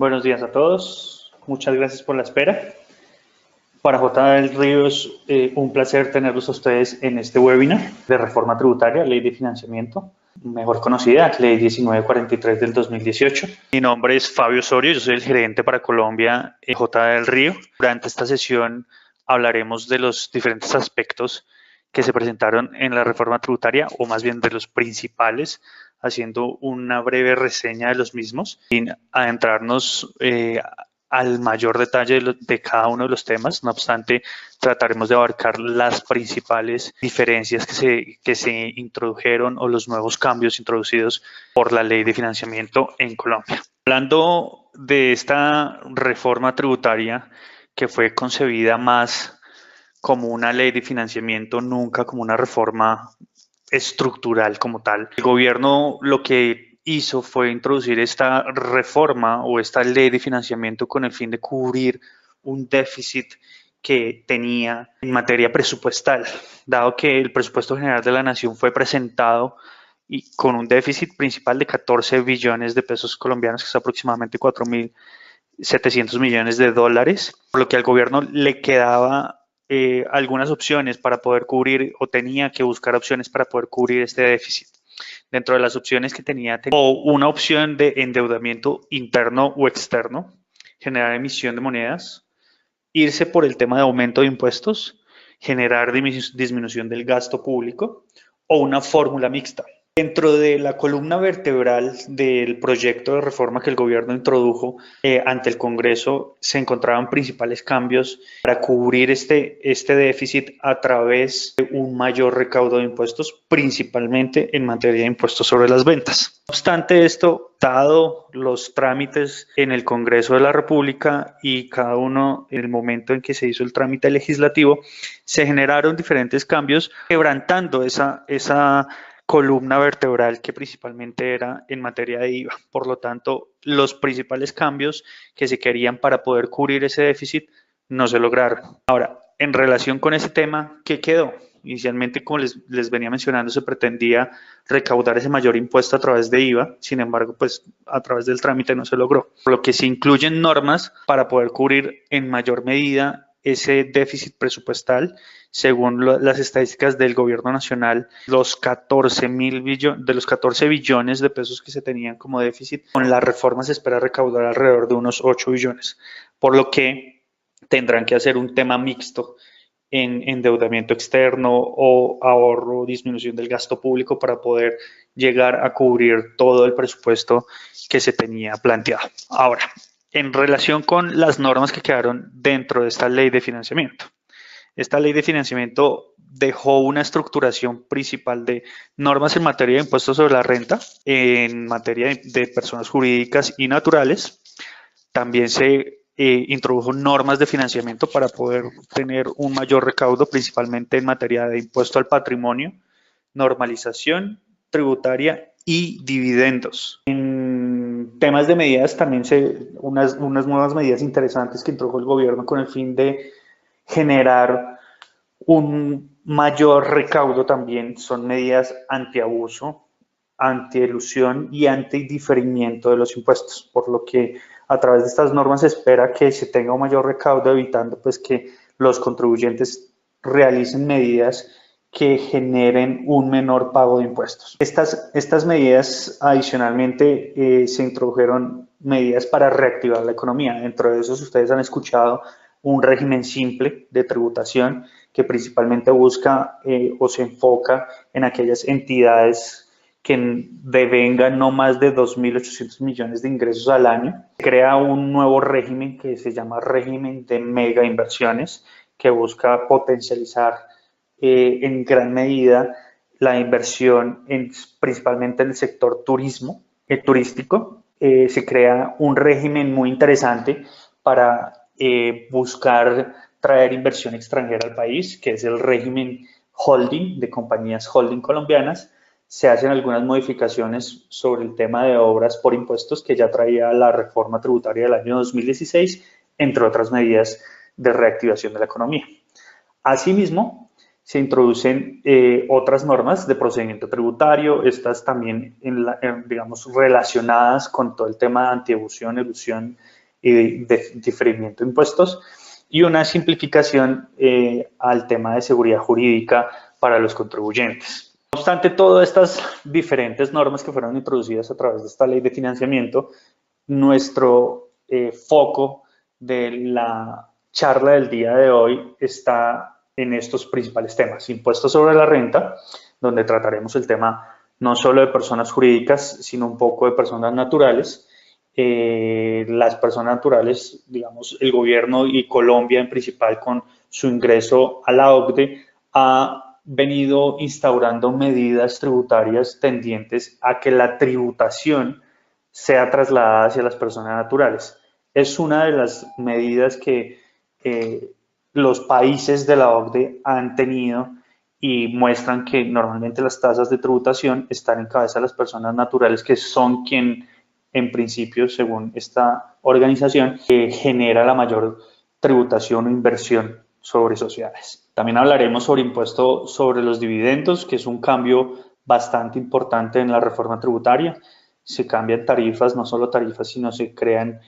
Buenos días a todos. Muchas gracias por la espera. Para J. del Río es un placer tenerlos a ustedes en este webinar de reforma tributaria, ley de financiamiento, mejor conocida, ley 1943 del 2018. Mi nombre es Fabio Osorio, yo soy el gerente para Colombia en J. del Río. Durante esta sesión hablaremos de los diferentes aspectos que se presentaron en la reforma tributaria, o más bien de los principales, haciendo una breve reseña de los mismos, sin adentrarnos al mayor detalle de cada uno de los temas. No obstante, trataremos de abarcar las principales diferencias que se introdujeron o los nuevos cambios introducidos por la ley de financiamiento en Colombia. Hablando de esta reforma tributaria que fue concebida más como una ley de financiamiento, nunca como una reforma estructural como tal. El gobierno lo que hizo fue introducir esta reforma o esta ley de financiamiento con el fin de cubrir un déficit que tenía en materia presupuestal, dado que el presupuesto general de la nación fue presentado y con un déficit principal de 14 billones de pesos colombianos, que es aproximadamente 4.700 millones de dólares, por lo que al gobierno le quedaba algunas opciones para poder cubrir, o tenía que buscar opciones para poder cubrir este déficit. Dentro de las opciones que tenía, o una opción de endeudamiento interno o externo, generar emisión de monedas, irse por el tema de aumento de impuestos, generar disminución del gasto público, o una fórmula mixta. Dentro de la columna vertebral del proyecto de reforma que el gobierno introdujo ante el Congreso, se encontraban principales cambios para cubrir este déficit a través de un mayor recaudo de impuestos, principalmente en materia de impuestos sobre las ventas. No obstante esto, dado los trámites en el Congreso de la República y cada uno en el momento en que se hizo el trámite legislativo, se generaron diferentes cambios quebrantando esa columna vertebral que principalmente era en materia de IVA. Por lo tanto, los principales cambios que se querían para poder cubrir ese déficit no se lograron. Ahora, en relación con ese tema, ¿qué quedó? Inicialmente, como les venía mencionando, se pretendía recaudar ese mayor impuesto a través de IVA, sin embargo, pues a través del trámite no se logró, por lo que se incluyen normas para poder cubrir en mayor medida ese déficit presupuestal. Según las estadísticas del gobierno nacional, de los 14 billones de pesos que se tenían como déficit, con la reforma se espera recaudar alrededor de unos 8 billones, por lo que tendrán que hacer un tema mixto en endeudamiento externo o ahorro, disminución del gasto público para poder llegar a cubrir todo el presupuesto que se tenía planteado. Ahora, en relación con las normas que quedaron dentro de esta ley de financiamiento. Esta ley de financiamiento dejó una estructuración principal de normas en materia de impuestos sobre la renta, en materia de personas jurídicas y naturales. También se introdujo normas de financiamiento para poder tener un mayor recaudo, principalmente en materia de impuesto al patrimonio, normalización tributaria y dividendos. En temas de medidas también unas nuevas medidas interesantes que introdujo el gobierno con el fin de generar un mayor recaudo también son medidas antiabuso, antielusión y antidiferimiento de los impuestos, por lo que a través de estas normas se espera que se tenga un mayor recaudo, evitando pues que los contribuyentes realicen medidas que generen un menor pago de impuestos. Estas medidas adicionalmente se introdujeron medidas para reactivar la economía. Dentro de esos ustedes han escuchado un régimen simple de tributación que principalmente busca o se enfoca en aquellas entidades que devengan no más de 2.800 millones de ingresos al año. Se crea un nuevo régimen que se llama régimen de mega inversiones, que busca potencializar en gran medida la inversión principalmente en el sector turístico. Se crea un régimen muy interesante para buscar traer inversión extranjera al país, que es el régimen holding de compañías holding colombianas. Se hacen algunas modificaciones sobre el tema de obras por impuestos que ya traía la reforma tributaria del año 2016, entre otras medidas de reactivación de la economía. Asimismo, se introducen otras normas de procedimiento tributario, estas también, digamos, relacionadas con todo el tema de antielusión, elusión y de diferimiento de impuestos, y una simplificación al tema de seguridad jurídica para los contribuyentes. No obstante, todas estas diferentes normas que fueron introducidas a través de esta ley de financiamiento, nuestro foco de la charla del día de hoy está en estos principales temas: impuestos sobre la renta, donde trataremos el tema no solo de personas jurídicas, sino un poco de personas naturales. Las personas naturales, digamos, el gobierno y Colombia en principal, con su ingreso a la OCDE, ha venido instaurando medidas tributarias tendientes a que la tributación sea trasladada hacia las personas naturales. Es una de las medidas que los países de la OCDE han tenido y muestran que normalmente las tasas de tributación están en cabeza de las personas naturales, que son quien, en principio, según esta organización, genera la mayor tributación o inversión sobre sociedades. También hablaremos sobre impuesto sobre los dividendos, que es un cambio bastante importante en la reforma tributaria. Se cambian tarifas, no solo tarifas, sino se crean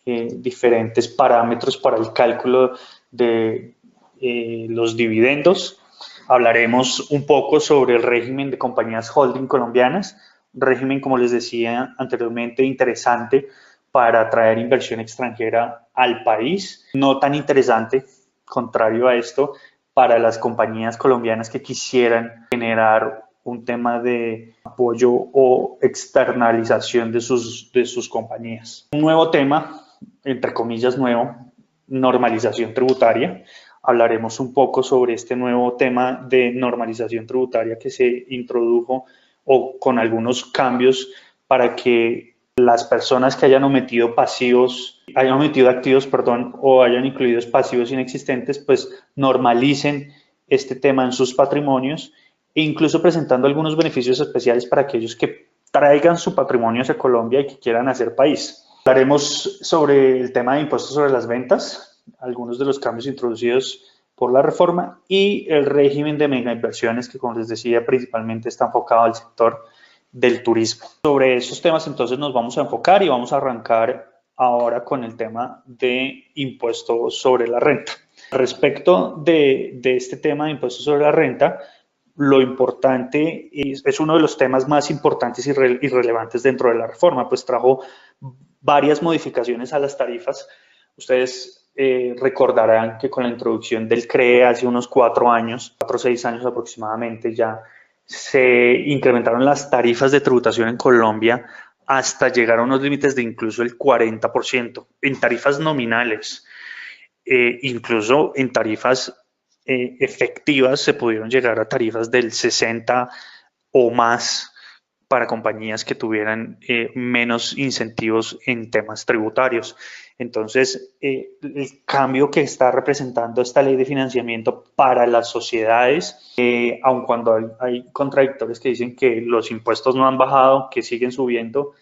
diferentes parámetros para el cálculo de los dividendos. Hablaremos un poco sobre el régimen de compañías holding colombianas, un régimen, como les decía anteriormente, interesante para atraer inversión extranjera al país, no tan interesante, contrario a esto, para las compañías colombianas que quisieran generar un tema de apoyo o externalización de sus compañías. Un nuevo tema, entre comillas nuevo, normalización tributaria. Hablaremos un poco sobre este nuevo tema de normalización tributaria que se introdujo, o con algunos cambios, para que las personas que hayan omitido activos, o hayan incluido pasivos inexistentes, pues normalicen este tema en sus patrimonios, e incluso presentando algunos beneficios especiales para aquellos que traigan su patrimonio hacia Colombia y que quieran hacer país. Hablaremos sobre el tema de impuestos sobre las ventas, algunos de los cambios introducidos por la reforma, y el régimen de mega inversiones, que, como les decía, principalmente está enfocado al sector del turismo. Sobre esos temas entonces nos vamos a enfocar y vamos a arrancar ahora con el tema de impuestos sobre la renta. Respecto de este tema de impuestos sobre la renta, lo importante es uno de los temas más importantes y relevantes dentro de la reforma, pues trajo varias modificaciones a las tarifas. Ustedes recordarán que con la introducción del CREE hace unos 4 o 6 años aproximadamente, ya se incrementaron las tarifas de tributación en Colombia hasta llegar a unos límites de incluso el 40% en tarifas nominales. Incluso en tarifas efectivas se pudieron llegar a tarifas del 60 o más para compañías que tuvieran menos incentivos en temas tributarios. Entonces, el cambio que está representando esta ley de financiamiento para las sociedades, aun cuando hay contradictores que dicen que los impuestos no han bajado, que siguen subiendo,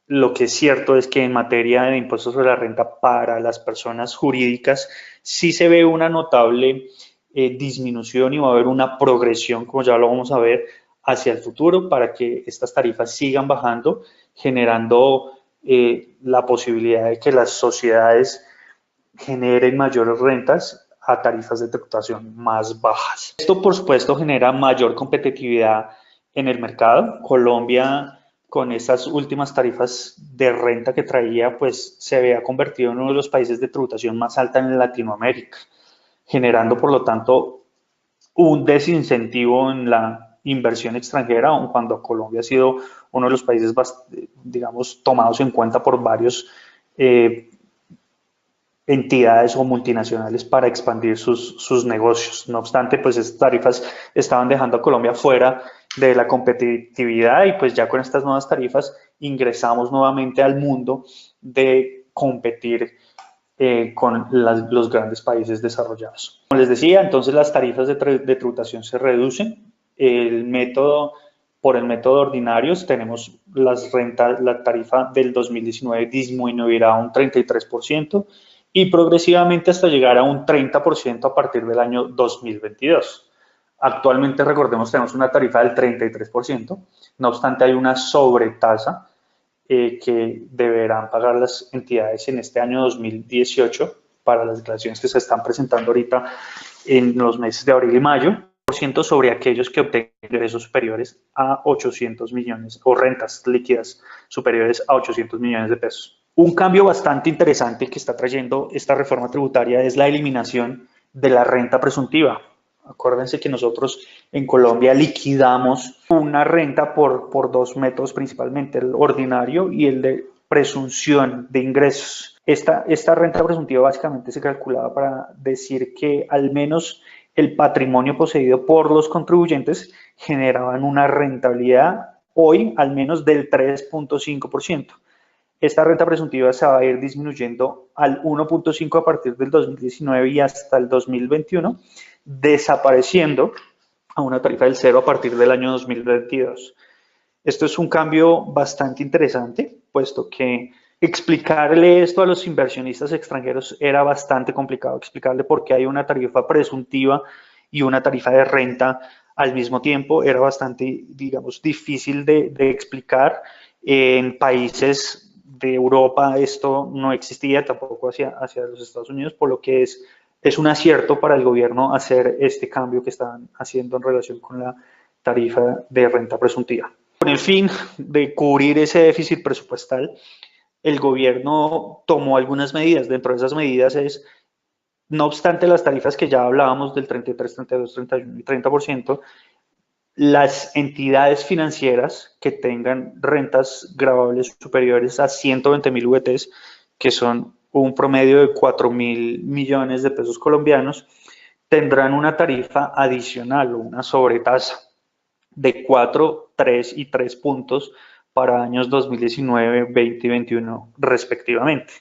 lo que es cierto es que en materia de impuestos sobre la renta para las personas jurídicas sí se ve una notable disminución, y va a haber una progresión, como ya lo vamos a ver, hacia el futuro, para que estas tarifas sigan bajando, generando la posibilidad de que las sociedades generen mayores rentas a tarifas de tributación más bajas. Esto, por supuesto, genera mayor competitividad en el mercado. Colombia, con estas últimas tarifas de renta que traía, pues se había convertido en uno de los países de tributación más alta en Latinoamérica, generando, por lo tanto, un desincentivo en la inversión extranjera, aun cuando Colombia ha sido uno de los países, digamos, tomados en cuenta por varios entidades o multinacionales para expandir sus negocios. No obstante, pues estas tarifas estaban dejando a Colombia fuera de la competitividad, y pues ya con estas nuevas tarifas ingresamos nuevamente al mundo de competir con los grandes países desarrollados. Como les decía, entonces las tarifas de tributación se reducen. Por el método ordinario tenemos la tarifa del 2019 disminuirá un 33%, y progresivamente hasta llegar a un 30% a partir del año 2022. Actualmente, recordemos, tenemos una tarifa del 33%, no obstante hay una sobretasa que deberán pagar las entidades en este año 2018 para las declaraciones que se están presentando ahorita en los meses de abril y mayo, sobre aquellos que obtengan ingresos superiores a 800 millones o rentas líquidas superiores a 800 millones de pesos. Un cambio bastante interesante que está trayendo esta reforma tributaria es la eliminación de la renta presuntiva. Acuérdense que nosotros en Colombia liquidamos una renta por dos métodos principalmente, el ordinario y el de presunción de ingresos. Esta renta presuntiva básicamente se calculaba para decir que al menos el patrimonio poseído por los contribuyentes generaban una rentabilidad hoy al menos del 3.5%. Esta renta presuntiva se va a ir disminuyendo al 1.5 a partir del 2019 y hasta el 2021, desapareciendo a una tarifa del 0 a partir del año 2022. Esto es un cambio bastante interesante, puesto que explicarle esto a los inversionistas extranjeros era bastante complicado, explicarle por qué hay una tarifa presuntiva y una tarifa de renta al mismo tiempo era bastante, digamos, difícil de explicar. En países de Europa esto no existía, tampoco hacia los Estados Unidos, por lo que es un acierto para el gobierno hacer este cambio que están haciendo en relación con la tarifa de renta presuntiva. Con el fin de cubrir ese déficit presupuestal, el gobierno tomó algunas medidas. Dentro de esas medidas es, no obstante las tarifas que ya hablábamos del 33, 32, 31 y 30%, las entidades financieras que tengan rentas gravables superiores a 120.000 VTs, que son un promedio de 4.000 millones de pesos colombianos, tendrán una tarifa adicional o una sobretasa de 4, 3 y 3 puntos para años 2019, 20 y 21 respectivamente,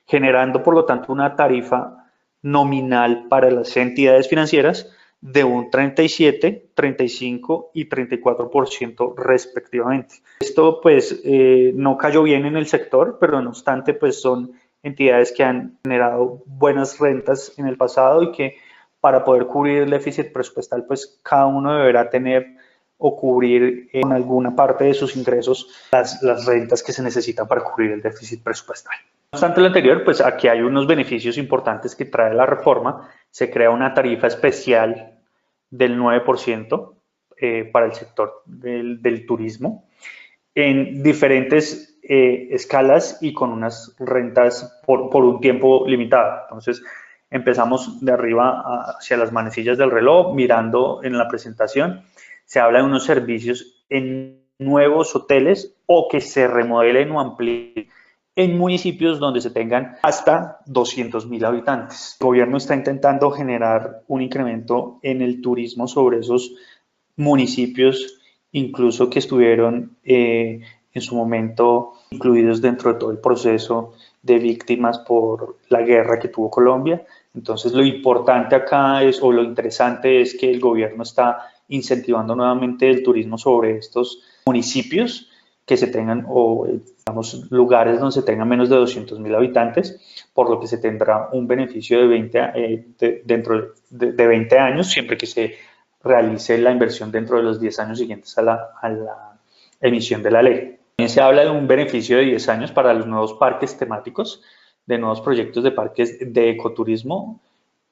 generando por lo tanto una tarifa nominal para las entidades financieras de un 37, 35 y 34% respectivamente. Esto pues no cayó bien en el sector, pero no obstante pues son entidades que han generado buenas rentas en el pasado y que para poder cubrir el déficit presupuestal pues cada uno deberá tener o cubrir con alguna parte de sus ingresos las rentas que se necesitan para cubrir el déficit presupuestal. No obstante lo anterior, pues aquí hay unos beneficios importantes que trae la reforma. Se crea una tarifa especial del 9% para el sector del turismo en diferentes escalas y con unas rentas por un tiempo limitado. Entonces, empezamos de arriba hacia las manecillas del reloj, mirando en la presentación. Se habla de unos servicios en nuevos hoteles o que se remodelen o amplíen en municipios donde se tengan hasta 200.000 habitantes. El gobierno está intentando generar un incremento en el turismo sobre esos municipios, incluso que estuvieron en su momento incluidos dentro de todo el proceso de víctimas por la guerra que tuvo Colombia. Entonces, lo importante acá es, o lo interesante es que el gobierno está incentivando nuevamente el turismo sobre estos municipios que se tengan, o digamos, lugares donde se tengan menos de 200.000 habitantes, por lo que se tendrá un beneficio de 20, dentro de 20 años, siempre que se realice la inversión dentro de los 10 años siguientes a la emisión de la ley. También se habla de un beneficio de 10 años para los nuevos parques temáticos, de nuevos proyectos de parques de ecoturismo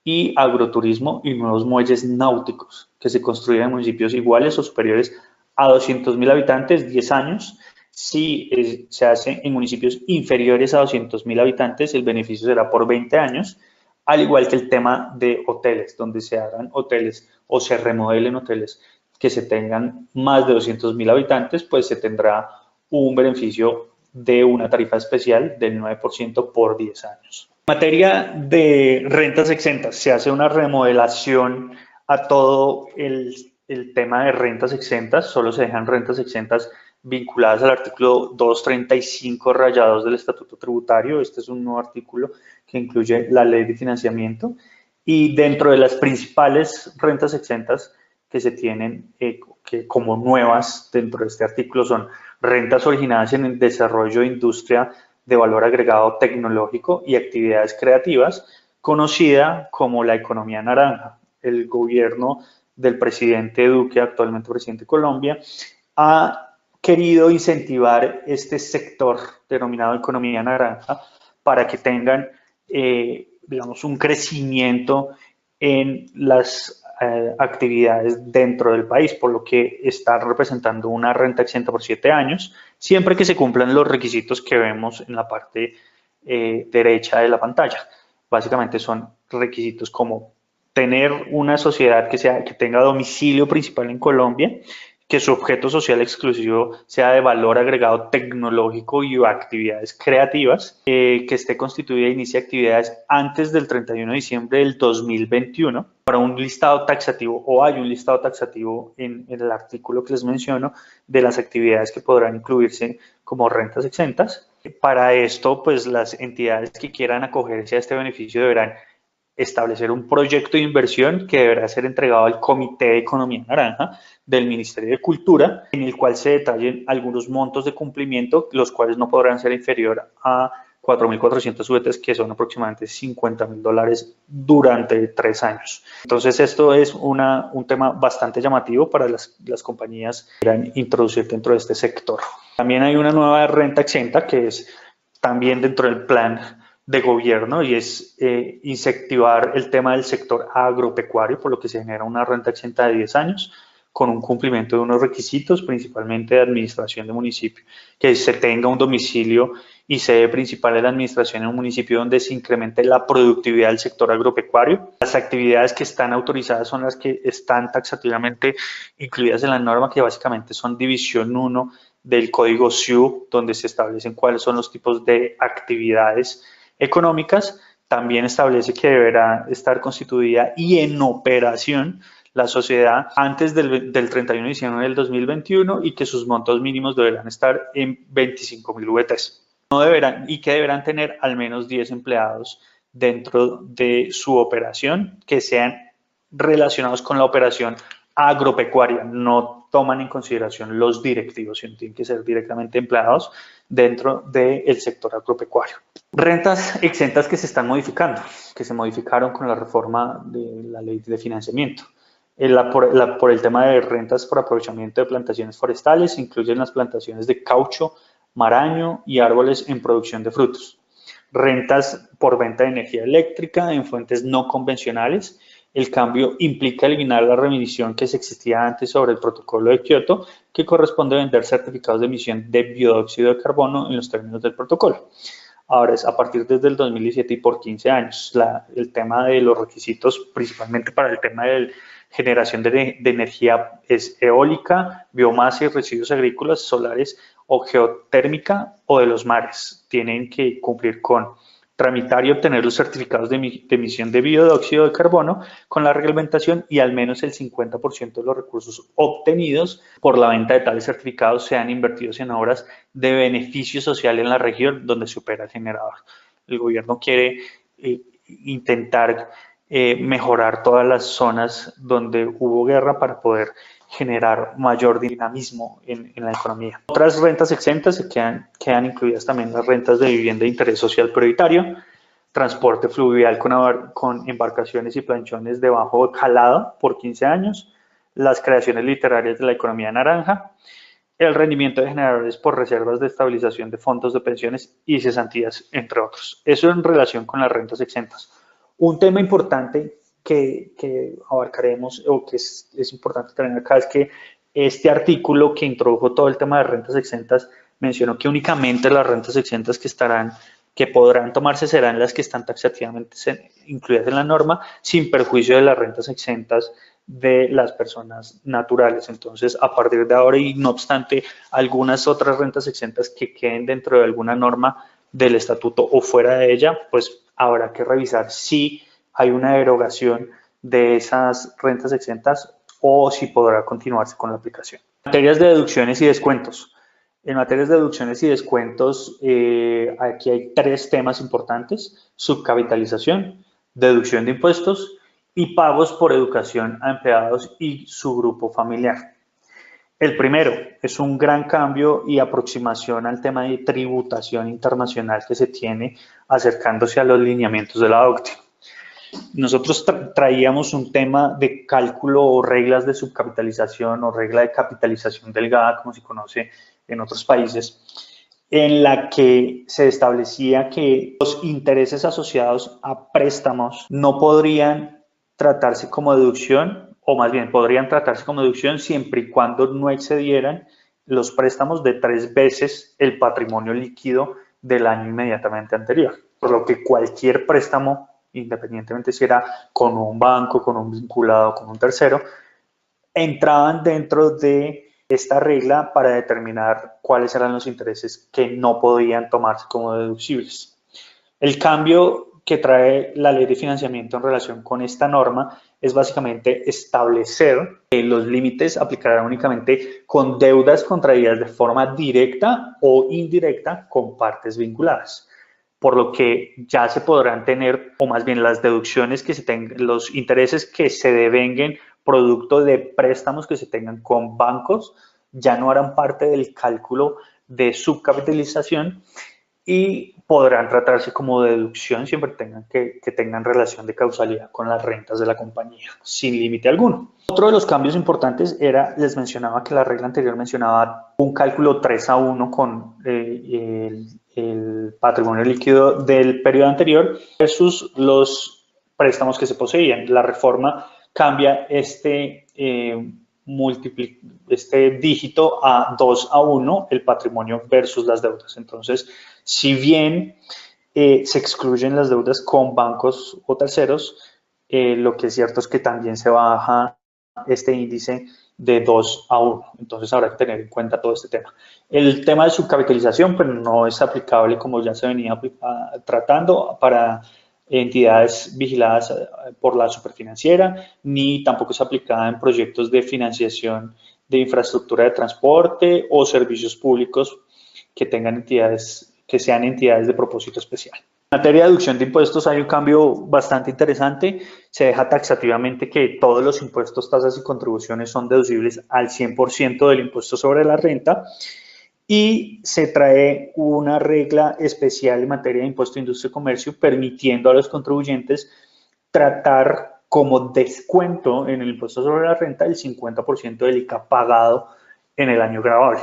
y agroturismo y nuevos muelles náuticos que se construyen en municipios iguales o superiores a 200.000 habitantes, 10 años. Si se hace en municipios inferiores a 200.000 habitantes, el beneficio será por 20 años, al igual que el tema de hoteles, donde se hagan hoteles o se remodelen hoteles que se tengan más de 200.000 habitantes, pues se tendrá un beneficio de una tarifa especial del 9% por 10 años. En materia de rentas exentas, se hace una remodelación a todo el tema de rentas exentas, solo se dejan rentas exentas vinculadas al artículo 235 rayados del Estatuto Tributario. Este es un nuevo artículo que incluye la ley de financiamiento y dentro de las principales rentas exentas que se tienen que como nuevas dentro de este artículo son rentas originadas en el desarrollo de industria de valor agregado tecnológico y actividades creativas, conocida como la economía naranja. El gobierno del presidente Duque, actualmente presidente de Colombia, ha querido incentivar este sector denominado economía naranja para que tengan, digamos, un crecimiento en las actividades dentro del país, por lo que está representando una renta exenta por 7 años, siempre que se cumplan los requisitos que vemos en la parte derecha de la pantalla. Básicamente son requisitos como tener una sociedad que tenga domicilio principal en Colombia, que su objeto social exclusivo sea de valor agregado tecnológico y actividades creativas, que esté constituida e inicie actividades antes del 31 de diciembre del 2021, para un listado taxativo, o hay un listado taxativo en el artículo que les menciono, de las actividades que podrán incluirse como rentas exentas. Para esto, pues las entidades que quieran acogerse a este beneficio deberán establecer un proyecto de inversión que deberá ser entregado al Comité de Economía Naranja del Ministerio de Cultura, en el cual se detallen algunos montos de cumplimiento, los cuales no podrán ser inferior a 4.400 UETs, que son aproximadamente $50.000 durante 3 años. Entonces, esto es un tema bastante llamativo para las compañías que quieran introducir dentro de este sector. También hay una nueva renta exenta que es también dentro del plan de gobierno, y es incentivar el tema del sector agropecuario, por lo que se genera una renta exenta de 10 años con un cumplimiento de unos requisitos, principalmente de administración de municipio, que se tenga un domicilio y sede principal de la administración en un municipio donde se incremente la productividad del sector agropecuario. Las actividades que están autorizadas son las que están taxativamente incluidas en la norma, que básicamente son división 1 del Código SIU, donde se establecen cuáles son los tipos de actividades económicas. También establece que deberá estar constituida y en operación la sociedad antes del 31 de diciembre del 2021 y que sus montos mínimos deberán estar en 25.000 VTs. Y que deberán tener al menos 10 empleados dentro de su operación que sean relacionados con la operación agropecuaria. No toman en consideración los directivos, sino tienen que ser directamente empleados dentro del sector agropecuario. Rentas exentas que se están modificando, que se modificaron con la reforma de la ley de financiamiento. Por el tema de rentas por aprovechamiento de plantaciones forestales, incluyen las plantaciones de caucho, maraño y árboles en producción de frutos. Rentas por venta de energía eléctrica en fuentes no convencionales. El cambio implica eliminar la remisión que se existía antes sobre el protocolo de Kioto, que corresponde a vender certificados de emisión de dióxido de carbono en los términos del protocolo. Ahora es a partir desde el 2017 y por 15 años. El tema de los requisitos, principalmente para el tema de generación de energía, es eólica, biomasa y residuos agrícolas, solares o geotérmica o de los mares. Tienen que cumplir con tramitar y obtener los certificados de emisión de dióxido de carbono con la reglamentación, y al menos el 50% de los recursos obtenidos por la venta de tales certificados sean invertidos en obras de beneficio social en la región donde se opera el generador. El gobierno quiere intentar mejorar todas las zonas donde hubo guerra para poder generar mayor dinamismo en la economía. Otras rentas exentas quedan incluidas también las rentas de vivienda de interés social prioritario, transporte fluvial con embarcaciones y planchones de bajo calado por 15 años, las creaciones literarias de la economía naranja, el rendimiento de generadores por reservas de estabilización de fondos de pensiones y cesantías, entre otros. Eso en relación con las rentas exentas. Un tema importante que abarcaremos, o que es importante tener acá, es que este artículo que introdujo todo el tema de rentas exentas mencionó que únicamente las rentas exentas que podrán tomarse serán las que están taxativamente incluidas en la norma, sin perjuicio de las rentas exentas de las personas naturales. Entonces, a partir de ahora, y no obstante algunas otras rentas exentas que queden dentro de alguna norma del estatuto o fuera de ella, pues habrá que revisar si hay una derogación de esas rentas exentas o si podrá continuarse con la aplicación. Materias de deducciones y descuentos. En materias de deducciones y descuentos, aquí hay 3 temas importantes: subcapitalización, deducción de impuestos y pagos por educación a empleados y su grupo familiar. El primero es un gran cambio y aproximación al tema de tributación internacional que se tiene acercándose a los lineamientos de la OCDE. Nosotros traíamos un tema de cálculo o reglas de subcapitalización o regla de capitalización delgada, como se conoce en otros países, en la que se establecía que los intereses asociados a préstamos no podrían tratarse como deducción, o más bien podrían tratarse como deducción siempre y cuando no excedieran los préstamos de 3 veces el patrimonio líquido del año inmediatamente anterior. Por lo que cualquier préstamo, independientemente si era con un banco, con un vinculado, con un tercero, entraban dentro de esta regla para determinar cuáles eran los intereses que no podían tomarse como deducibles. El cambio que trae la ley de financiamiento en relación con esta norma es básicamente establecer que los límites aplicarán únicamente con deudas contraídas de forma directa o indirecta con partes vinculadas, por lo que ya se podrán tener, o más bien las deducciones que se tengan, los intereses que se devenguen producto de préstamos que se tengan con bancos, ya no harán parte del cálculo de subcapitalización y podrán tratarse como deducción siempre que tengan relación de causalidad con las rentas de la compañía, sin límite alguno. Otro de los cambios importantes era, les mencionaba que la regla anterior mencionaba un cálculo 3-1 con el patrimonio líquido del periodo anterior versus los préstamos que se poseían. La reforma cambia este dígito a 2-1, el patrimonio versus las deudas. Entonces, si bien se excluyen las deudas con bancos o terceros, lo que es cierto es que también se baja este índice de 2-1. Entonces habrá que tener en cuenta todo este tema. El tema de subcapitalización pues no es aplicable como ya se venía tratando para entidades vigiladas por la superfinanciera, ni tampoco es aplicada en proyectos de financiación de infraestructura de transporte o servicios públicos que tengan que sean entidades de propósito especial. En materia de deducción de impuestos hay un cambio bastante interesante. Se deja taxativamente que todos los impuestos, tasas y contribuciones son deducibles al 100% del impuesto sobre la renta y se trae una regla especial en materia de impuesto de industria y comercio permitiendo a los contribuyentes tratar como descuento en el impuesto sobre la renta el 50% del ICA pagado en el año gravable.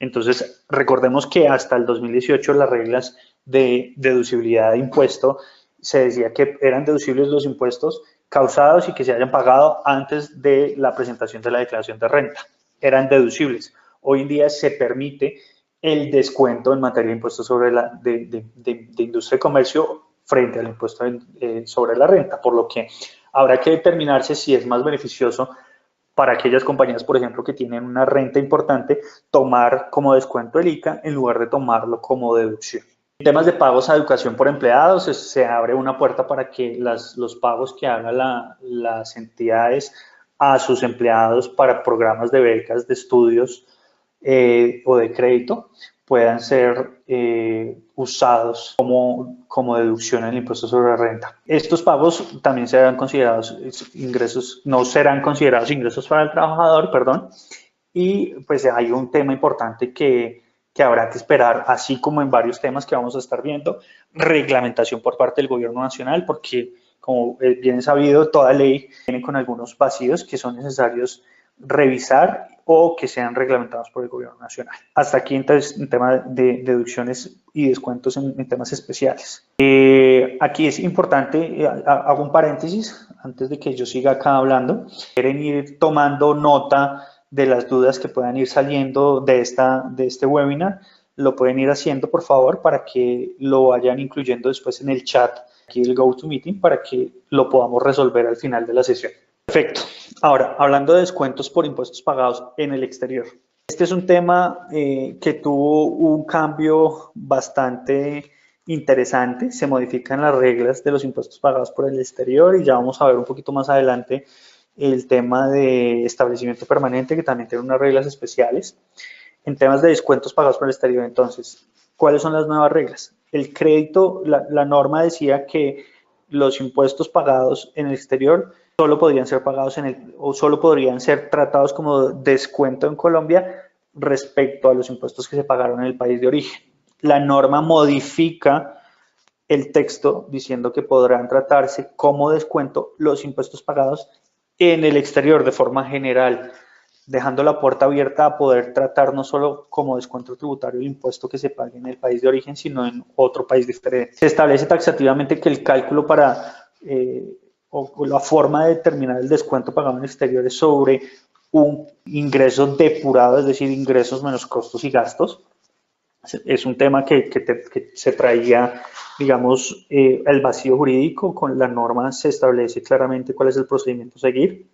Entonces, recordemos que hasta el 2018 las reglas de deducibilidad de impuesto se decía que eran deducibles los impuestos causados y que se hayan pagado antes de la presentación de la declaración de renta. Eran deducibles. Hoy en día se permite el descuento en materia de impuestos sobre de industria y comercio frente al impuesto sobre la renta, por lo que habrá que determinarse si es más beneficioso para aquellas compañías, por ejemplo, que tienen una renta importante, tomar como descuento el ICA en lugar de tomarlo como deducción. En temas de pagos a educación por empleados, se abre una puerta para que los pagos que hagan las entidades a sus empleados para programas de becas de estudios o de crédito puedan ser usados como deducción en el impuesto sobre la renta. Estos pagos también serán considerados ingresos, no serán considerados ingresos para el trabajador, perdón, y pues hay un tema importante que habrá que esperar, así como en varios temas que vamos a estar viendo, reglamentación por parte del gobierno nacional, porque como bien sabido, toda ley viene con algunos vacíos que son necesarios revisar o que sean reglamentados por el gobierno nacional. Hasta aquí entonces en tema de deducciones y descuentos en temas especiales. Aquí es importante, hago un paréntesis antes de que yo siga acá hablando. Quieren ir tomando nota de las dudas que puedan ir saliendo de este webinar, lo pueden ir haciendo por favor para que lo vayan incluyendo después en el chat aquí del GoToMeeting para que lo podamos resolver al final de la sesión. Perfecto. Ahora, hablando de descuentos por impuestos pagados en el exterior. Este es un tema que tuvo un cambio bastante interesante. Se modifican las reglas de los impuestos pagados por el exterior y ya vamos a ver un poquito más adelante el tema de establecimiento permanente, que también tiene unas reglas especiales. En temas de descuentos pagados por el exterior, entonces, ¿cuáles son las nuevas reglas? El crédito, la norma decía que los impuestos pagados en el exterior solo podrían ser pagados o solo podrían ser tratados como descuento en Colombia respecto a los impuestos que se pagaron en el país de origen. La norma modifica el texto diciendo que podrán tratarse como descuento los impuestos pagados en el exterior de forma general, dejando la puerta abierta a poder tratar no solo como descuento tributario el impuesto que se pague en el país de origen, sino en otro país diferente. Se establece taxativamente que el cálculo o la forma de determinar el descuento pagado en el exterior es sobre un ingreso depurado, es decir, ingresos menos costos y gastos. Es un tema que se traía, digamos, el vacío jurídico. Con la norma se establece claramente cuál es el procedimiento a seguir.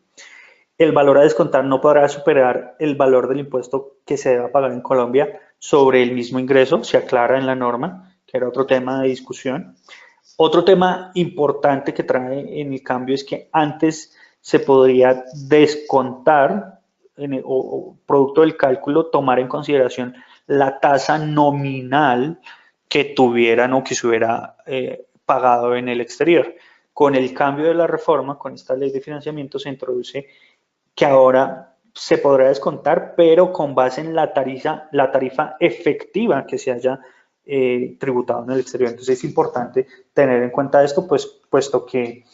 El valor a descontar no podrá superar el valor del impuesto que se deba pagar en Colombia sobre el mismo ingreso, se aclara en la norma, que era otro tema de discusión. Otro tema importante que trae en el cambio es que antes se podría descontar o producto del cálculo, tomar en consideración la tasa nominal que tuvieran o que se hubiera pagado en el exterior. Con el cambio de la reforma, con esta ley de financiamiento, se introduce que ahora se podrá descontar, pero con base en la tarifa efectiva que se haya tributado en el exterior. Entonces es importante tener en cuenta esto, pues, puesto que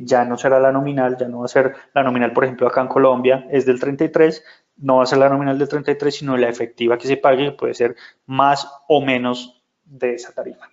ya no será la nominal, ya no va a ser la nominal, por ejemplo, acá en Colombia es del 33, no va a ser la nominal del 33, sino la efectiva que se pague, que puede ser más o menos de esa tarifa.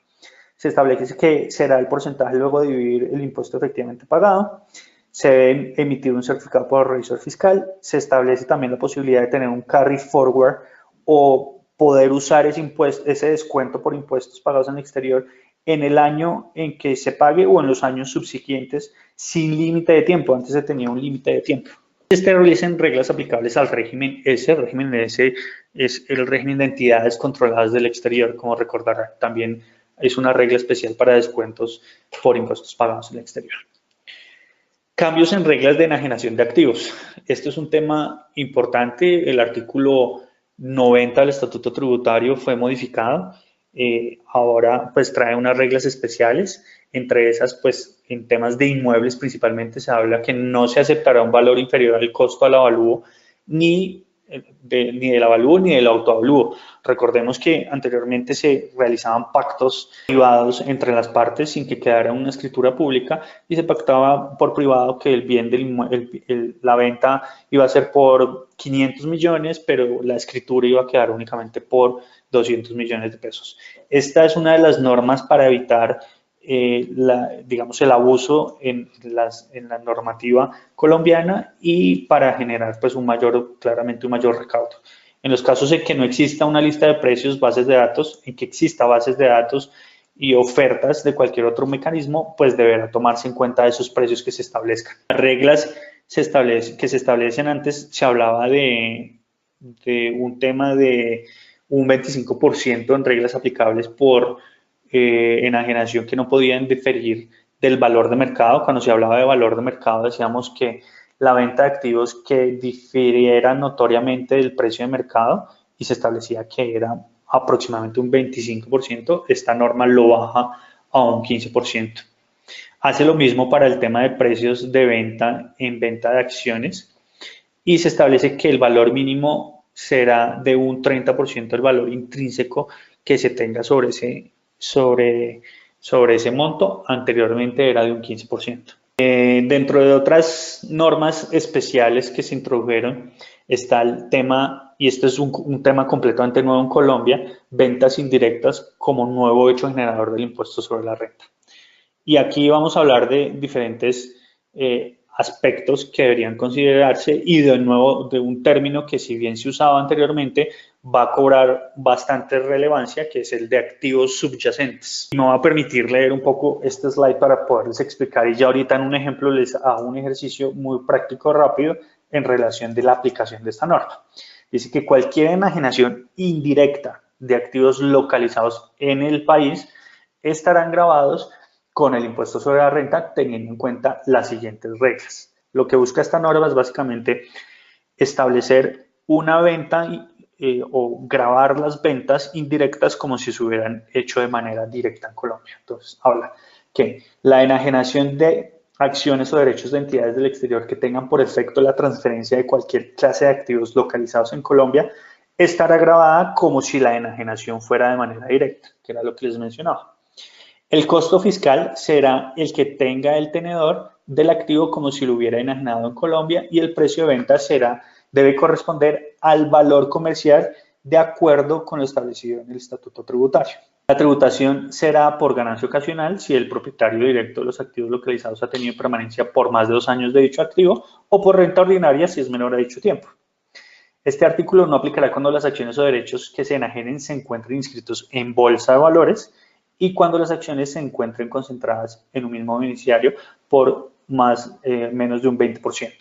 Se establece que será el porcentaje luego de dividir el impuesto efectivamente pagado. Se debe emitir un certificado por el revisor fiscal. Se establece también la posibilidad de tener un carry forward o poder usar ese descuento por impuestos pagados en el exterior en el año en que se pague o en los años subsiguientes sin límite de tiempo. Antes se tenía un límite de tiempo. Se establecen reglas aplicables al régimen S. El régimen S es el régimen de entidades controladas del exterior, como recordarán. También es una regla especial para descuentos por impuestos pagados en el exterior. Cambios en reglas de enajenación de activos. Esto es un tema importante. El artículo 90 del Estatuto Tributario fue modificado. Ahora pues trae unas reglas especiales. Entre esas, pues en temas de inmuebles principalmente se habla que no se aceptará un valor inferior al costo al avalúo ni del avalúo ni del autoavalúo. Recordemos que anteriormente se realizaban pactos privados entre las partes sin que quedara una escritura pública y se pactaba por privado que el bien la venta iba a ser por 500 millones, pero la escritura iba a quedar únicamente por 200 millones de pesos. Esta es una de las normas para evitar digamos, el abuso en la normativa colombiana y para generar pues claramente un mayor recaudo. En los casos en que no exista una lista de precios, bases de datos, en que exista bases de datos y ofertas de cualquier otro mecanismo, pues deberá tomarse en cuenta esos precios que se establezcan. Las reglas que se establecen antes, se hablaba de un tema de un 25% en reglas aplicables por enajenación que no podían diferir del valor de mercado. Cuando se hablaba de valor de mercado decíamos que la venta de activos que difirieran notoriamente del precio de mercado y se establecía que era aproximadamente un 25%, esta norma lo baja a un 15%. Hace lo mismo para el tema de precios de venta en venta de acciones y se establece que el valor mínimo será de un 30% del valor intrínseco que se tenga sobre ese monto. Anteriormente era de un 15%. Dentro de otras normas especiales que se introdujeron está el tema, y este es un tema completamente nuevo en Colombia, ventas indirectas como nuevo hecho generador del impuesto sobre la renta. Y aquí vamos a hablar de diferentes aspectos que deberían considerarse y de nuevo de un término que si bien se usaba anteriormente va a cobrar bastante relevancia, que es el de activos subyacentes. Me va a permitir leer un poco este slide para poderles explicar y ya ahorita en un ejemplo les hago un ejercicio muy práctico rápido en relación de la aplicación de esta norma. Dice que cualquier enajenación indirecta de activos localizados en el país estarán grabados con el impuesto sobre la renta teniendo en cuenta las siguientes reglas. Lo que busca esta norma es básicamente establecer una venta o grabar las ventas indirectas como si se hubieran hecho de manera directa en Colombia. Entonces, habla que la enajenación de acciones o derechos de entidades del exterior que tengan por efecto la transferencia de cualquier clase de activos localizados en Colombia estará grabada como si la enajenación fuera de manera directa, que era lo que les mencionaba. El costo fiscal será el que tenga el tenedor del activo como si lo hubiera enajenado en Colombia, y el precio de venta debe corresponder al valor comercial de acuerdo con lo establecido en el estatuto tributario. La tributación será por ganancia ocasional si el propietario directo de los activos localizados ha tenido permanencia por más de 2 años de dicho activo, o por renta ordinaria si es menor a dicho tiempo. Este artículo no aplicará cuando las acciones o derechos que se enajenen se encuentren inscritos en bolsa de valores y cuando las acciones se encuentren concentradas en un mismo beneficiario por menos de un 20%.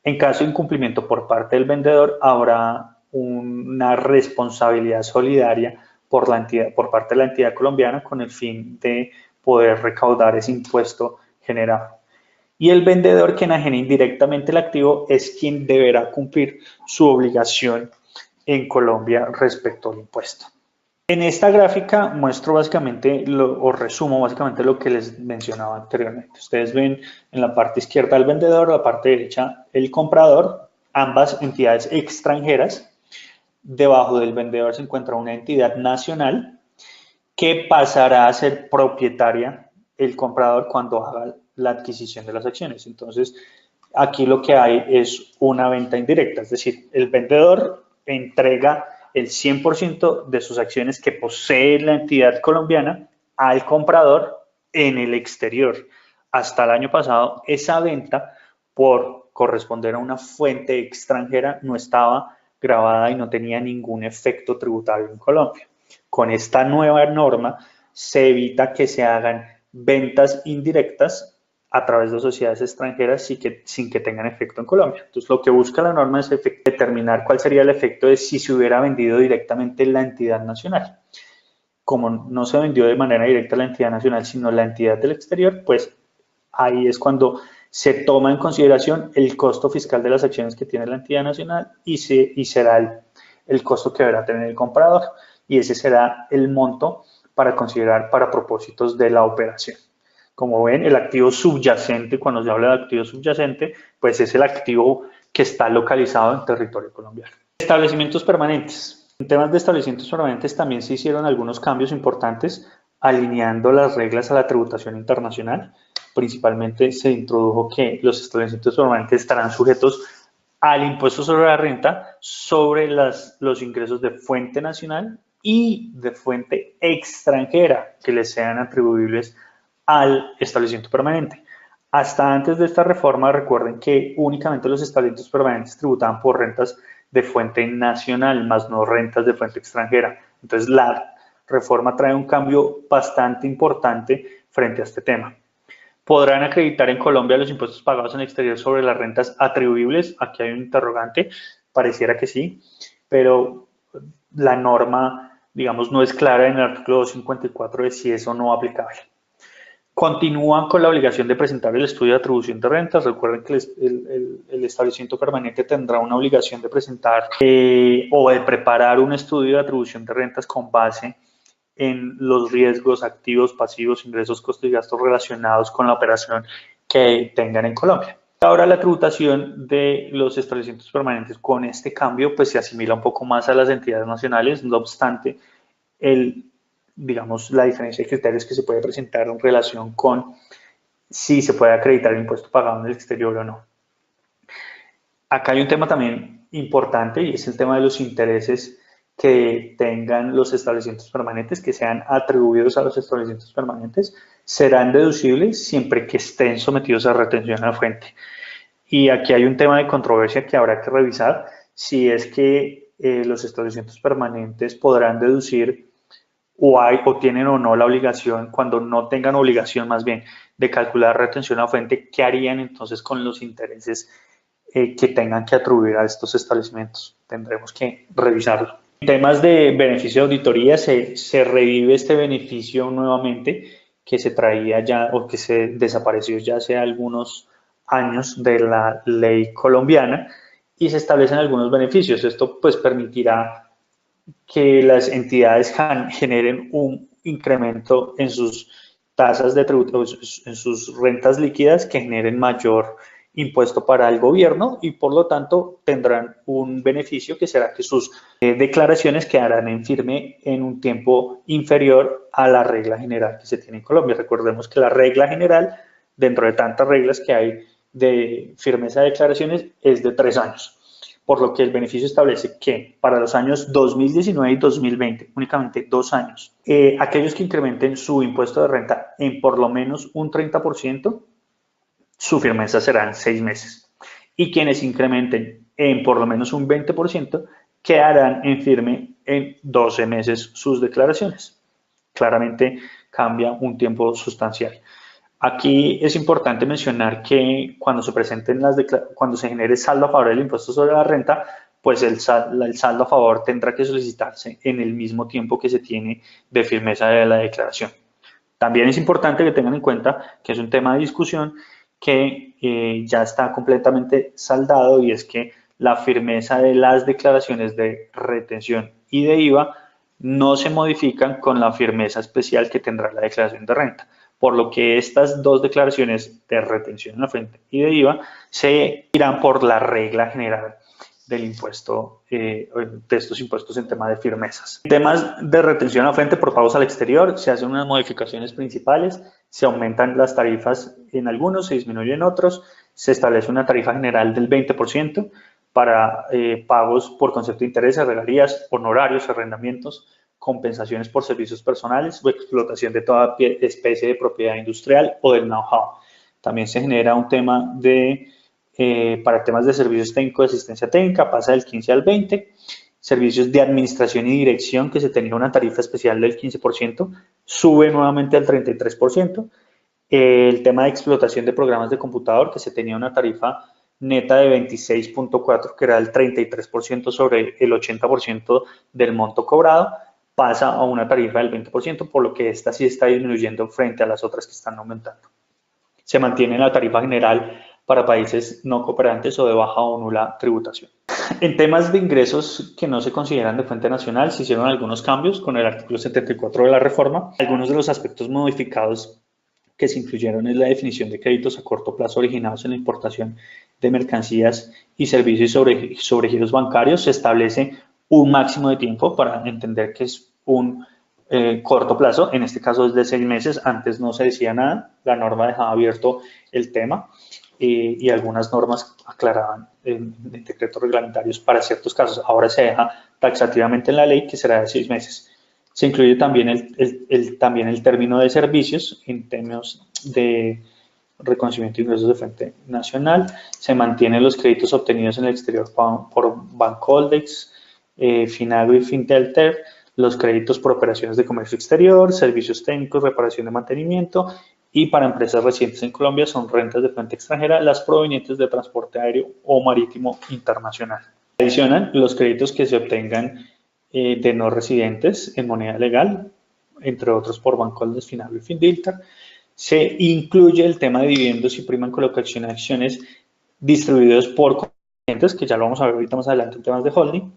En caso de incumplimiento por parte del vendedor, habrá una responsabilidad solidaria por parte de la entidad colombiana con el fin de poder recaudar ese impuesto generado. Y el vendedor que enajene indirectamente el activo es quien deberá cumplir su obligación en Colombia respecto al impuesto. En esta gráfica muestro básicamente, resumo básicamente lo que les mencionaba anteriormente. Ustedes ven en la parte izquierda el vendedor, en la parte derecha el comprador, ambas entidades extranjeras. Debajo del vendedor se encuentra una entidad nacional que pasará a ser propietaria el comprador cuando haga la adquisición de las acciones. Entonces, aquí lo que hay es una venta indirecta, es decir, el vendedor entrega el 100% de sus acciones que posee la entidad colombiana al comprador en el exterior. Hasta el año pasado, esa venta, por corresponder a una fuente extranjera, no estaba grabada y no tenía ningún efecto tributario en Colombia. Con esta nueva norma se evita que se hagan ventas indirectas a través de sociedades extranjeras sin que tengan efecto en Colombia. Entonces, lo que busca la norma es determinar cuál sería el efecto de si se hubiera vendido directamente la entidad nacional. Como no se vendió de manera directa la entidad nacional, sino la entidad del exterior, pues ahí es cuando se toma en consideración el costo fiscal de las acciones que tiene la entidad nacional y será el costo que deberá tener el comprador, y ese será el monto para considerar para propósitos de la operación. Como ven, el activo subyacente, cuando se habla de activo subyacente, pues es el activo que está localizado en territorio colombiano. Establecimientos permanentes. En temas de establecimientos permanentes también se hicieron algunos cambios importantes alineando las reglas a la tributación internacional. Principalmente se introdujo que los establecimientos permanentes estarán sujetos al impuesto sobre la renta sobre los ingresos de fuente nacional y de fuente extranjera que les sean atribuibles al establecimiento permanente. Hasta antes de esta reforma, recuerden que únicamente los establecimientos permanentes tributaban por rentas de fuente nacional, más no rentas de fuente extranjera. Entonces, la reforma trae un cambio bastante importante frente a este tema. ¿Podrán acreditar en Colombia los impuestos pagados en el exterior sobre las rentas atribuibles? Aquí hay un interrogante, pareciera que sí, pero la norma, digamos, no es clara en el artículo 254 de si es o no aplicable. Continúan con la obligación de presentar el estudio de atribución de rentas. Recuerden que el establecimiento permanente tendrá una obligación de presentar o de preparar un estudio de atribución de rentas con base en los riesgos, activos, pasivos, ingresos, costos y gastos relacionados con la operación que tengan en Colombia. Ahora la tributación de los establecimientos permanentes con este cambio pues se asimila un poco más a las entidades nacionales, no obstante digamos, la diferencia de criterios que se puede presentar en relación con si se puede acreditar el impuesto pagado en el exterior o no. Acá hay un tema también importante y es el tema de los intereses que tengan los establecimientos permanentes, que sean atribuidos a los establecimientos permanentes, serán deducibles siempre que estén sometidos a retención a la fuente. Y aquí hay un tema de controversia que habrá que revisar, si es que los establecimientos permanentes podrán deducir o tienen o no la obligación, cuando no tengan obligación más bien de calcular retención a la fuente, ¿qué harían entonces con los intereses que tengan que atribuir a estos establecimientos? Tendremos que revisarlo. En temas de beneficio de auditoría se revive este beneficio nuevamente que se traía ya o que se desapareció ya hace algunos años de la ley colombiana y se establecen algunos beneficios. Esto pues permitirá que las entidades generen un incremento en sus tasas de tributo, en sus rentas líquidas que generen mayor impuesto para el gobierno y por lo tanto tendrán un beneficio que será que sus declaraciones quedarán en firme en un tiempo inferior a la regla general que se tiene en Colombia. Recordemos que la regla general, dentro de tantas reglas que hay de firmeza de declaraciones, es de 3 años. Por lo que el beneficio establece que para los años 2019 y 2020, únicamente 2 años, aquellos que incrementen su impuesto de renta en por lo menos un 30%, su firmeza será en 6 meses. Y quienes incrementen en por lo menos un 20%, quedarán en firme en 12 meses sus declaraciones. Claramente cambia un tiempo sustancial. Aquí es importante mencionar que cuando se presenten cuando se genere saldo a favor del impuesto sobre la renta, pues el saldo a favor tendrá que solicitarse en el mismo tiempo que se tiene de firmeza de la declaración. También es importante que tengan en cuenta que es un tema de discusión que ya está completamente saldado y es que la firmeza de las declaraciones de retención y de IVA no se modifican con la firmeza especial que tendrá la declaración de renta, por lo que estas dos declaraciones de retención en la frente y de IVA se irán por la regla general del impuesto, de estos impuestos en tema de firmezas. En temas de retención a la frente por pagos al exterior, se hacen unas modificaciones principales, se aumentan las tarifas en algunos, se disminuyen en otros, se establece una tarifa general del 20% para pagos por concepto de intereses, regalías, honorarios, arrendamientos, compensaciones por servicios personales o explotación de toda especie de propiedad industrial o del know-how. También se genera un tema para temas de servicios técnicos de asistencia técnica, pasa del 15 al 20. Servicios de administración y dirección, que se tenía una tarifa especial del 15%, sube nuevamente al 33%. El tema de explotación de programas de computador, que se tenía una tarifa neta de 26.4, que era el 33% sobre el 80% del monto cobrado, pasa a una tarifa del 20%, por lo que esta sí está disminuyendo frente a las otras que están aumentando. Se mantiene la tarifa general para países no cooperantes o de baja o nula tributación. En temas de ingresos que no se consideran de fuente nacional, se hicieron algunos cambios con el artículo 74 de la reforma. Algunos de los aspectos modificados que se incluyeron es la definición de créditos a corto plazo originados en la importación de mercancías y servicios sobre giros bancarios. Se establece un máximo de tiempo para entender que es un corto plazo, en este caso es de 6 meses, antes no se decía nada, la norma dejaba abierto el tema y algunas normas aclaraban en decretos reglamentarios para ciertos casos. Ahora se deja taxativamente en la ley que será de 6 meses. Se incluye también el término de servicios en términos de reconocimiento de ingresos de fuente nacional. Se mantienen los créditos obtenidos en el exterior por Bancoldex, Finagro y Fintelter, los créditos por operaciones de comercio exterior, servicios técnicos, reparación de mantenimiento y para empresas residentes en Colombia son rentas de fuente extranjera, las provenientes de transporte aéreo o marítimo internacional. Adicional, los créditos que se obtengan de no residentes en moneda legal, entre otros por Bancoldex, Finagro y Fintelter. Se incluye el tema de dividendos y prima en colocación de acciones distribuidos por clientes, que ya lo vamos a ver ahorita más adelante en temas de holding.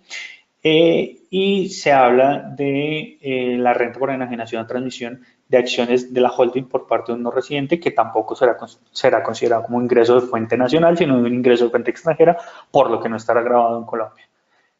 Y se habla de la renta por enajenación o transmisión de acciones de la holding por parte de un no residente, que tampoco será considerado como ingreso de fuente nacional, sino un ingreso de fuente extranjera, por lo que no estará grabado en Colombia.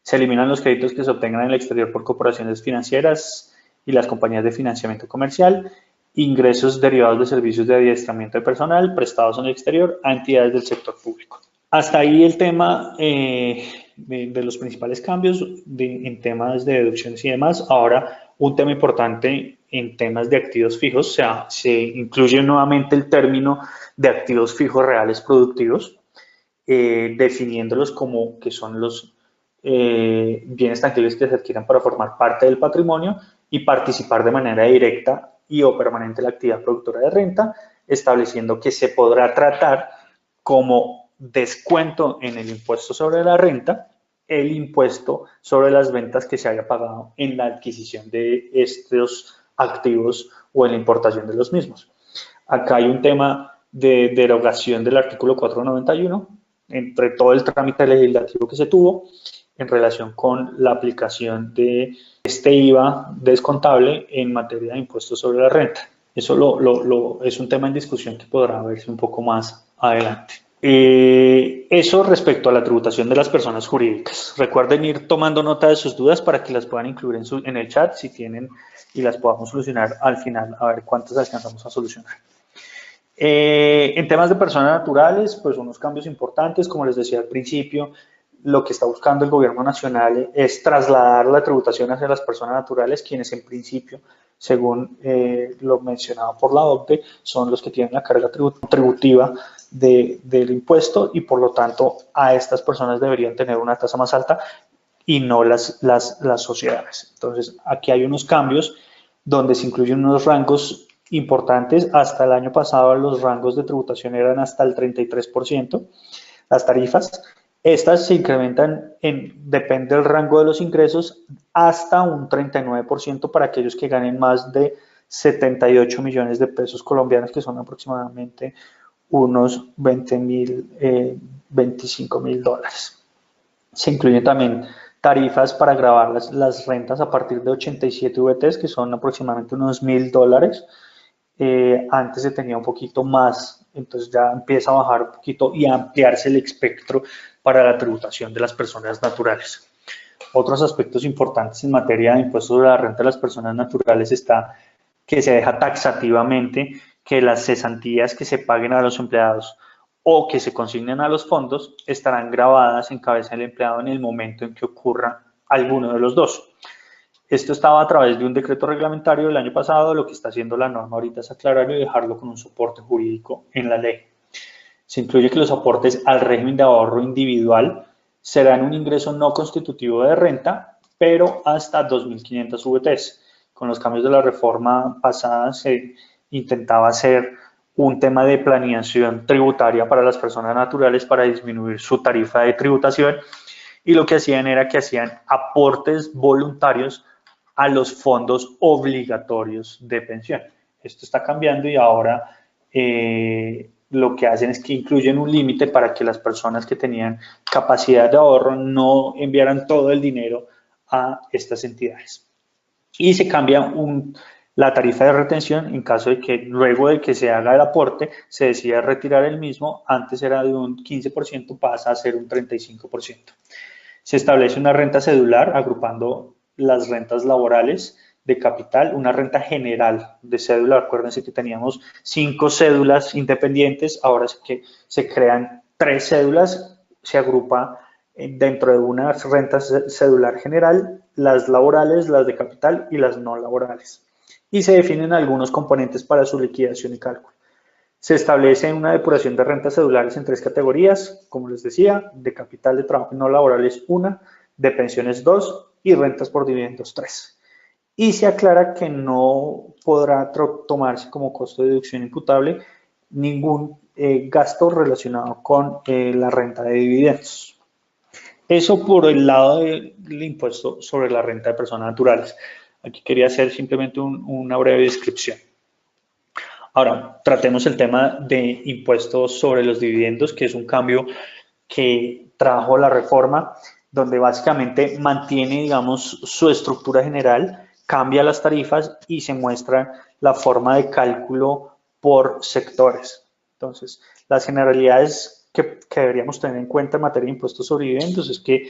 Se eliminan los créditos que se obtengan en el exterior por corporaciones financieras y las compañías de financiamiento comercial, ingresos derivados de servicios de adiestramiento de personal prestados en el exterior a entidades del sector público. Hasta ahí el tema de los principales cambios en temas de deducciones y demás. Ahora, un tema importante en temas de activos fijos, o sea, se incluye nuevamente el término de activos fijos reales productivos, definiéndolos como que son los bienes tangibles que se adquieran para formar parte del patrimonio y participar de manera directa y o permanente en la actividad productora de renta, estableciendo que se podrá tratar como descuento en el impuesto sobre la renta el impuesto sobre las ventas que se haya pagado en la adquisición de estos activos o en la importación de los mismos. Acá hay un tema de derogación del artículo 491 entre todo el trámite legislativo que se tuvo en relación con la aplicación de este IVA descontable en materia de impuestos sobre la renta. Eso es un tema en discusión que podrá verse un poco más adelante. Eso respecto a la tributación de las personas jurídicas. Recuerden ir tomando nota de sus dudas para que las puedan incluir en el chat si tienen y las podamos solucionar al final, a ver cuántas alcanzamos a solucionar. En temas de personas naturales, pues unos cambios importantes, como les decía al principio, lo que está buscando el gobierno nacional es trasladar la tributación hacia las personas naturales, quienes en principio, según lo mencionado por la OCDE, son los que tienen la carga tributiva del impuesto y por lo tanto a estas personas deberían tener una tasa más alta y no las sociedades. Entonces aquí hay unos cambios donde se incluyen unos rangos importantes. Hasta el año pasado los rangos de tributación eran hasta el 33%, las tarifas. Estas se incrementan, depende del rango de los ingresos, hasta un 39% para aquellos que ganen más de 78 millones de pesos colombianos, que son aproximadamente unos 25 mil dólares. Se incluyen también tarifas para grabar las rentas a partir de 87 VTs, que son aproximadamente unos $1.000. Antes se tenía un poquito más, entonces ya empieza a bajar un poquito y a ampliarse el espectro para la tributación de las personas naturales. Otros aspectos importantes en materia de impuestos sobre la renta de las personas naturales está que se deja taxativamente que las cesantías que se paguen a los empleados o que se consignen a los fondos estarán grabadas en cabeza del empleado en el momento en que ocurra alguno de los dos. Esto estaba a través de un decreto reglamentario del año pasado. Lo que está haciendo la norma ahorita es aclararlo y dejarlo con un soporte jurídico en la ley. Se incluye que los aportes al régimen de ahorro individual serán un ingreso no constitutivo de renta, pero hasta 2.500 VTs. Con los cambios de la reforma pasada se intentaba hacer un tema de planeación tributaria para las personas naturales para disminuir su tarifa de tributación, y lo que hacían era que hacían aportes voluntarios a los fondos obligatorios de pensión. Esto está cambiando y ahora lo que hacen es que incluyen un límite para que las personas que tenían capacidad de ahorro no enviaran todo el dinero a estas entidades. Y se cambia la tarifa de retención en caso de que luego de que se haga el aporte se decida retirar el mismo. Antes era de un 15%, pasa a ser un 35%. Se establece una renta cedular agrupando las rentas laborales de capital, una renta general de cédula. Acuérdense que teníamos 5 cédulas independientes, ahora se crean 3 cédulas, se agrupa dentro de una renta cedular general, las laborales, las de capital y las no laborales. Y se definen algunos componentes para su liquidación y cálculo. Se establece una depuración de rentas cedulares en 3 categorías, como les decía: de capital de trabajo y no laborales 1, de pensiones 2 y rentas por dividendos 3. Y se aclara que no podrá tomarse como costo de deducción imputable ningún gasto relacionado con la renta de dividendos. Eso por el lado del impuesto sobre la renta de personas naturales. Aquí quería hacer simplemente una breve descripción. Ahora, tratemos el tema de impuestos sobre los dividendos, que es un cambio que trajo la reforma, donde básicamente mantiene, digamos, su estructura general, cambia las tarifas y se muestra la forma de cálculo por sectores. Entonces, las generalidades que deberíamos tener en cuenta en materia de impuestos sobre dividendos es que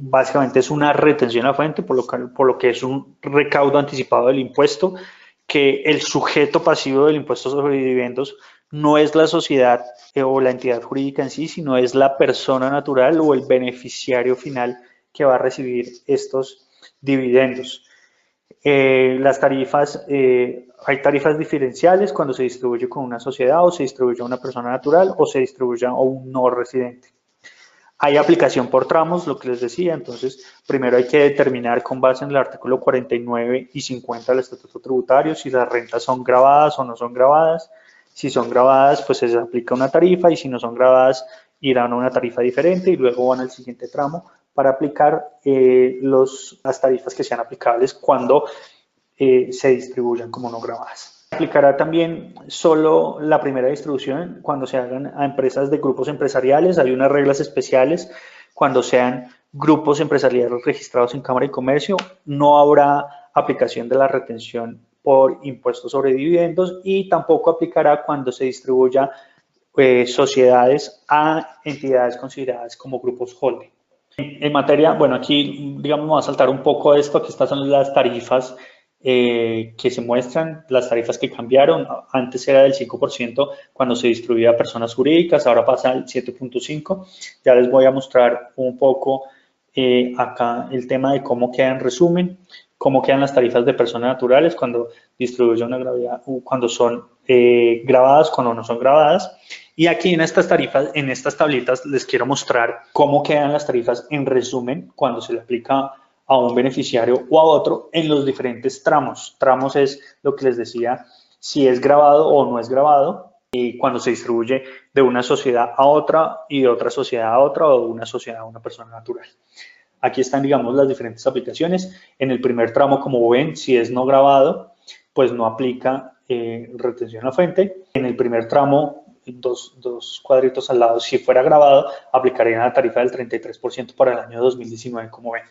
básicamente es una retención a fuente, por lo que es un recaudo anticipado del impuesto, que el sujeto pasivo del impuesto sobre dividendos no es la sociedad o la entidad jurídica en sí, sino es la persona natural o el beneficiario final que va a recibir estos dividendos. Las tarifas, hay tarifas diferenciales cuando se distribuye con una sociedad o se distribuye a una persona natural o se distribuye a un no residente. Hay aplicación por tramos, lo que les decía. Entonces, primero hay que determinar con base en el artículo 49 y 50 del Estatuto Tributario si las rentas son grabadas o no son grabadas. Si son grabadas, pues se aplica una tarifa, y si no son grabadas, irán a una tarifa diferente y luego van al siguiente tramo para aplicar las tarifas que sean aplicables cuando se distribuyan como no grabadas. Aplicará también solo la primera distribución cuando se hagan a empresas de grupos empresariales. Hay unas reglas especiales cuando sean grupos empresariales registrados en Cámara y Comercio. No habrá aplicación de la retención por impuestos sobre dividendos y tampoco aplicará cuando se distribuya sociedades a entidades consideradas como grupos holding. En materia, bueno, aquí digamos vamos a saltar un poco esto, aquí estas son las tarifas que se muestran, las tarifas que cambiaron. Antes era del 5% cuando se distribuía a personas jurídicas, ahora pasa al 7.5%. Ya les voy a mostrar un poco acá el tema de cómo queda en resumen, cómo quedan las tarifas de personas naturales cuando distribuyen una gravedad, cuando son grabadas, cuando no son grabadas. Y aquí en estas tarifas, en estas tablitas, les quiero mostrar cómo quedan las tarifas en resumen cuando se le aplica a un beneficiario o a otro en los diferentes tramos. Tramos es lo que les decía, si es grabado o no es grabado, y cuando se distribuye de una sociedad a otra y de otra sociedad a otra o de una sociedad a una persona natural. Aquí están, digamos, las diferentes aplicaciones. En el primer tramo, como ven, si es no grabado, pues no aplica retención a fuente. En el primer tramo, dos cuadritos al lado, si fuera grabado, aplicaría la tarifa del 33% para el año 2019, como ven.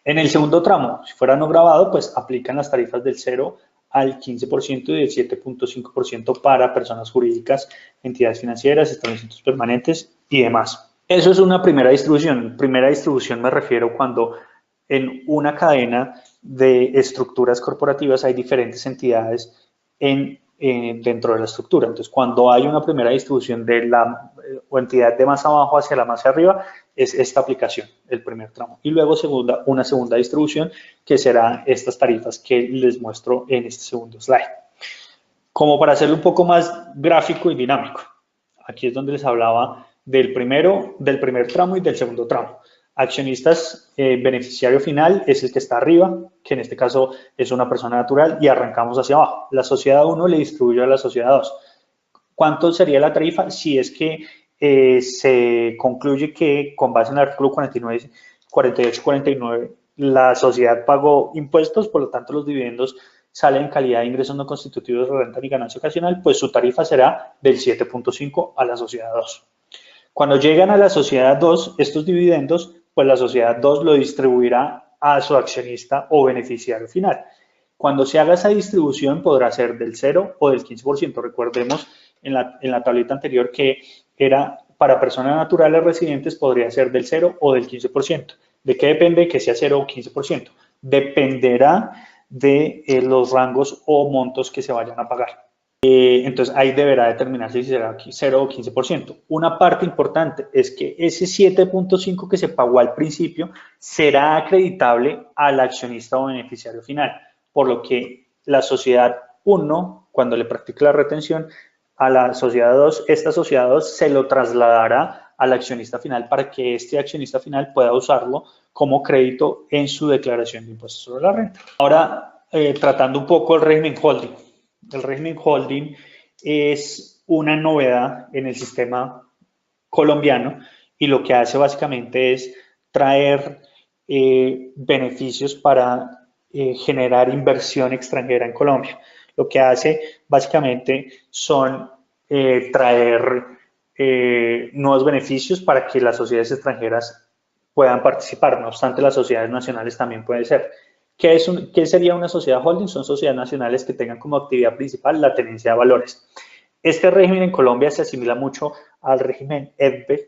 En el segundo tramo, si fuera no grabado, pues aplican las tarifas del 0 al 15% y del 7.5% para personas jurídicas, entidades financieras, establecimientos permanentes y demás. Eso es una primera distribución. Primera distribución me refiero cuando en una cadena de estructuras corporativas hay diferentes entidades dentro de la estructura. Entonces, cuando hay una primera distribución de la entidad de más abajo hacia la más arriba, es esta aplicación, el primer tramo. Y luego una segunda distribución, que será estas tarifas que les muestro en este segundo slide. Como para hacerlo un poco más gráfico y dinámico. Aquí es donde les hablaba del primer tramo y del segundo tramo. Accionistas, beneficiario final es el que está arriba, que en este caso es una persona natural, y arrancamos hacia abajo. La sociedad 1 le distribuye a la sociedad 2. ¿Cuánto sería la tarifa si es que se concluye que con base en el artículo 49, 48, 49, la sociedad pagó impuestos, por lo tanto los dividendos salen en calidad de ingresos no constitutivos de renta ni ganancia ocasional, pues su tarifa será del 7.5 a la sociedad 2. Cuando llegan a la sociedad 2, estos dividendos, pues la sociedad 2 lo distribuirá a su accionista o beneficiario final. Cuando se haga esa distribución podrá ser del 0 o del 15%. Recordemos en la tablita anterior que era para personas naturales residentes podría ser del 0 o del 15%. ¿De qué depende que sea 0 o 15%? Dependerá de los rangos o montos que se vayan a pagar. Entonces ahí deberá determinarse si será 0 o 15%. Una parte importante es que ese 7.5 que se pagó al principio será acreditable al accionista o beneficiario final, por lo que la sociedad 1, cuando le practique la retención, a la sociedad 2, esta sociedad 2 se lo trasladará al accionista final para que este accionista final pueda usarlo como crédito en su declaración de impuestos sobre la renta. Ahora, tratando un poco el régimen holding. El régimen holding es una novedad en el sistema colombiano y lo que hace básicamente es traer beneficios para generar inversión extranjera en Colombia. Lo que hace básicamente son traer nuevos beneficios para que las sociedades extranjeras puedan participar. No obstante, las sociedades nacionales también pueden ser. ¿Qué sería una sociedad holding? Son sociedades nacionales que tengan como actividad principal la tenencia de valores. Este régimen en Colombia se asimila mucho al régimen EBBE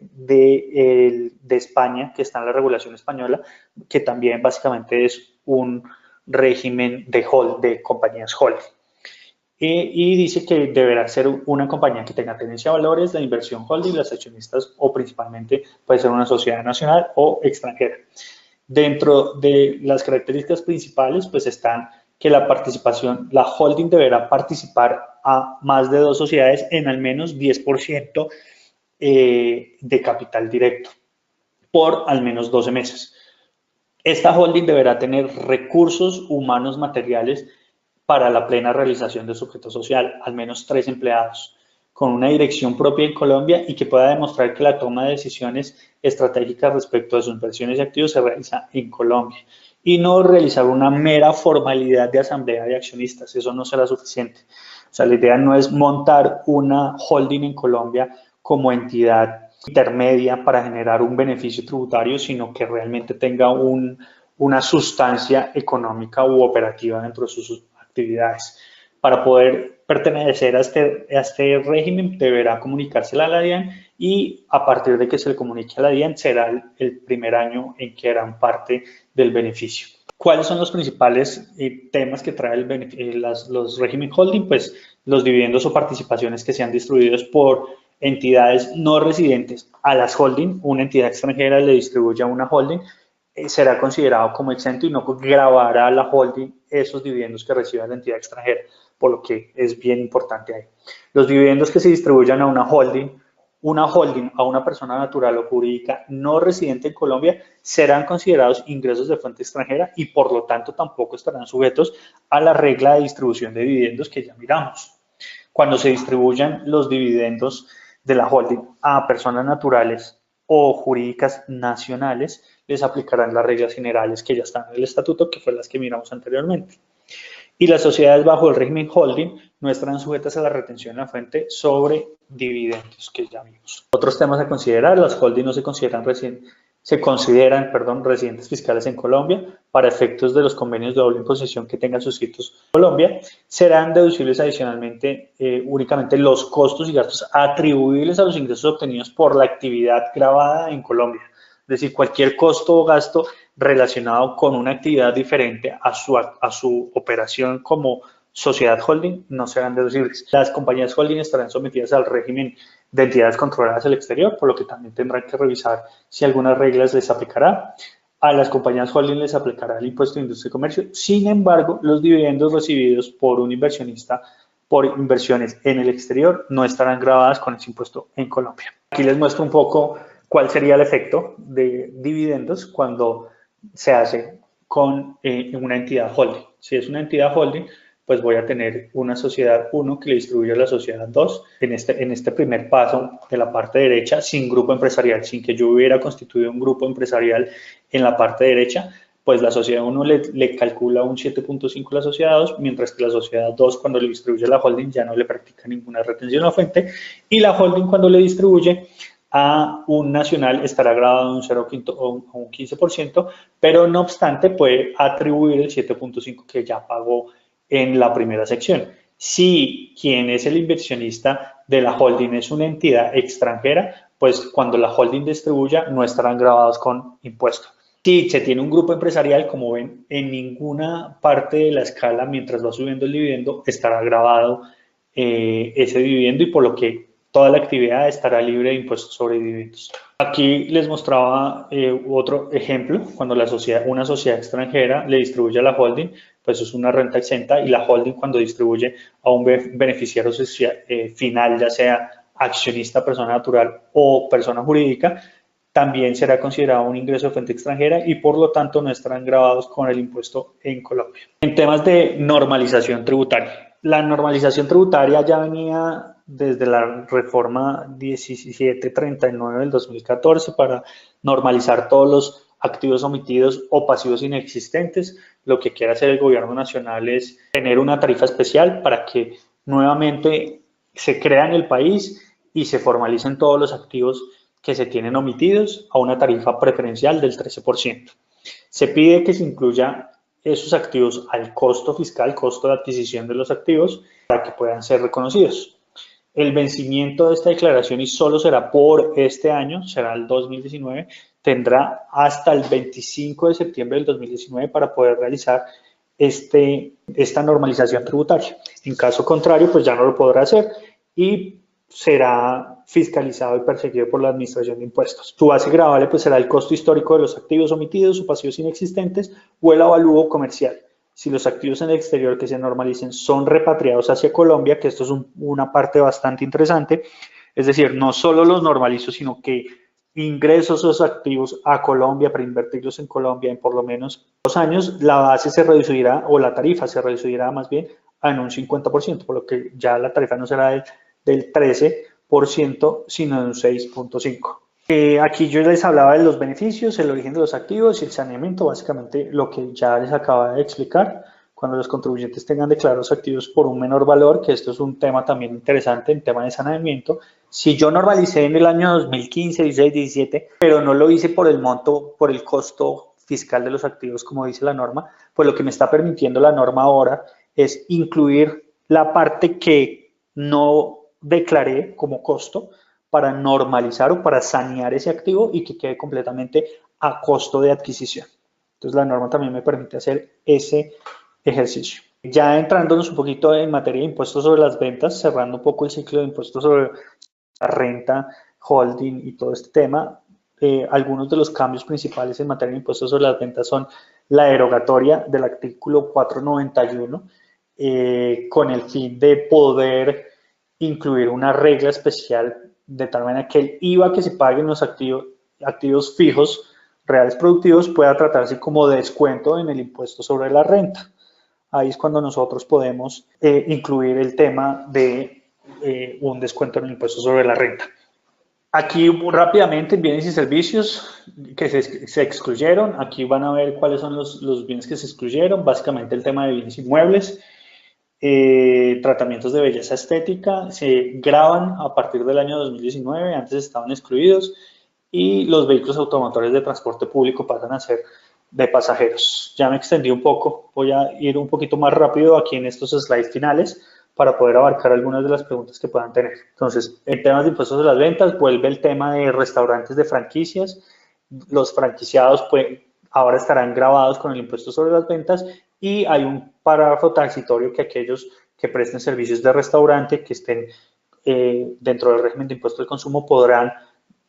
de España, que está en la regulación española, que también básicamente es un régimen de compañías holding. Y dice que deberá ser una compañía que tenga tenencia de valores, la inversión holding, las accionistas o principalmente puede ser una sociedad nacional o extranjera. Dentro de las características principales, pues están que la holding deberá participar a más de 2 sociedades en al menos 10% de capital directo por al menos 12 meses. Esta holding deberá tener recursos humanos materiales para la plena realización de su objeto social, al menos 3 empleados, con una dirección propia en Colombia y que pueda demostrar que la toma de decisiones estratégicas respecto a sus inversiones y activos se realiza en Colombia y no realizar una mera formalidad de asamblea de accionistas. Eso no será suficiente. O sea, la idea no es montar una holding en Colombia como entidad intermedia para generar un beneficio tributario, sino que realmente tenga una sustancia económica u operativa dentro de sus actividades. Para poder pertenecer a este régimen deberá comunicársela a la DIAN y a partir de que se le comunique a la DIAN será el primer año en que harán parte del beneficio. ¿Cuáles son los principales temas que trae los régimen holding? Pues los dividendos o participaciones que sean distribuidos por entidades no residentes a las holding, una entidad extranjera le distribuye a una holding, será considerado como exento y no gravará a la holding esos dividendos que reciba la entidad extranjera, por lo que es bien importante ahí. Los dividendos que se distribuyan a una holding a una persona natural o jurídica no residente en Colombia serán considerados ingresos de fuente extranjera y por lo tanto tampoco estarán sujetos a la regla de distribución de dividendos que ya miramos. Cuando se distribuyan los dividendos de la holding a personas naturales o jurídicas nacionales, les aplicarán las reglas generales que ya están en el estatuto, que fue las que miramos anteriormente. Y las sociedades bajo el régimen holding no estarán sujetas a la retención en la fuente sobre dividendos que ya vimos. Otros temas a considerar: las holding no se consideran residentes fiscales en Colombia. Para efectos de los convenios de doble imposición que tengan suscritos en Colombia, serán deducibles adicionalmente únicamente los costos y gastos atribuibles a los ingresos obtenidos por la actividad gravada en Colombia. Es decir, cualquier costo o gasto relacionado con una actividad diferente a su operación como sociedad holding no serán deducibles. Las compañías holding estarán sometidas al régimen de entidades controladas al exterior, por lo que también tendrán que revisar si algunas reglas les aplicará. A las compañías holding les aplicará el impuesto de industria y comercio. Sin embargo, los dividendos recibidos por un inversionista por inversiones en el exterior no estarán gravadas con ese impuesto en Colombia. Aquí les muestro un poco cuál sería el efecto de dividendos cuando se hace con una entidad holding. Si es una entidad holding, pues voy a tener una sociedad 1 que le distribuye a la sociedad 2 en este primer paso de la parte derecha, sin grupo empresarial, sin que yo hubiera constituido un grupo empresarial en la parte derecha, pues la sociedad 1 le calcula un 7.5 a la sociedad 2, mientras que la sociedad 2 cuando le distribuye a la holding ya no le practica ninguna retención a la fuente, y la holding cuando le distribuye a un nacional estará grabado en un 0.5 o un 15%, pero no obstante puede atribuir el 7.5 que ya pagó en la primera sección. Si quien es el inversionista de la holding es una entidad extranjera, pues cuando la holding distribuya no estarán grabados con impuesto. Si se tiene un grupo empresarial, como ven, en ninguna parte de la escala, mientras va subiendo el dividendo, estará grabado ese dividendo y por lo que toda la actividad estará libre de impuestos sobre dividendos. Aquí les mostraba otro ejemplo, cuando una sociedad extranjera le distribuye a la holding, pues es una renta exenta, y la holding cuando distribuye a un beneficiario final, ya sea accionista, persona natural o persona jurídica, también será considerado un ingreso de fuente extranjera y por lo tanto no estarán gravados con el impuesto en Colombia. En temas de normalización tributaria. La normalización tributaria ya venía desde la reforma 1739 del 2014 para normalizar todos los activos omitidos o pasivos inexistentes. Lo que quiere hacer el gobierno nacional es tener una tarifa especial para que nuevamente se crea en el país y se formalicen todos los activos que se tienen omitidos a una tarifa preferencial del 13%. Se pide que se incluya esos activos al costo fiscal, costo de adquisición de los activos, para que puedan ser reconocidos. El vencimiento de esta declaración, y solo será por este año, será el 2019, tendrá hasta el 25 de septiembre del 2019 para poder realizar esta normalización tributaria. En caso contrario, pues ya no lo podrá hacer y será fiscalizado y perseguido por la Administración de Impuestos. Su base gravable pues será el costo histórico de los activos omitidos o pasivos inexistentes o el avalúo comercial. Si los activos en el exterior que se normalicen son repatriados hacia Colombia, que esto es una parte bastante interesante, es decir, no solo los normalizo, sino que ingreso esos activos a Colombia para invertirlos en Colombia en por lo menos 2 años, la base se reducirá, o la tarifa se reducirá más bien en un 50%, por lo que ya la tarifa no será del 13%, sino de un 6.5%. Aquí yo les hablaba de los beneficios, el origen de los activos y el saneamiento, básicamente lo que ya les acaba de explicar. Cuando los contribuyentes tengan declarados activos por un menor valor, que esto es un tema también interesante en tema de saneamiento. Si yo normalicé en el año 2015, 16, 17, pero no lo hice por el monto, por el costo fiscal de los activos, como dice la norma, pues lo que me está permitiendo la norma ahora es incluir la parte que no declaré como costo para normalizar o para sanear ese activo y que quede completamente a costo de adquisición. Entonces la norma también me permite hacer ese ejercicio. Ya entrándonos un poquito en materia de impuestos sobre las ventas, cerrando un poco el ciclo de impuestos sobre la renta, holding y todo este tema, algunos de los cambios principales en materia de impuestos sobre las ventas son la derogatoria del artículo 491 con el fin de poder incluir una regla especial de tal manera que el IVA que se pague en los activos fijos reales productivos pueda tratarse como descuento en el impuesto sobre la renta. Ahí es cuando nosotros podemos incluir el tema de un descuento en el impuesto sobre la renta. Aquí rápidamente bienes y servicios que se excluyeron. Aquí van a ver cuáles son los bienes que se excluyeron. Básicamente el tema de bienes inmuebles, tratamientos de belleza estética, se graban a partir del año 2019, antes estaban excluidos, y los vehículos automotores de transporte público pasan a ser de pasajeros. Ya me extendí un poco, voy a ir un poquito más rápido aquí en estos slides finales para poder abarcar algunas de las preguntas que puedan tener. Entonces, en temas de impuestos de las ventas, vuelve el tema de restaurantes de franquicias. Los franquiciados ahora estarán grabados con el impuesto sobre las ventas y hay un párrafo transitorio que aquellos que presten servicios de restaurante que estén dentro del régimen de impuesto al consumo podrán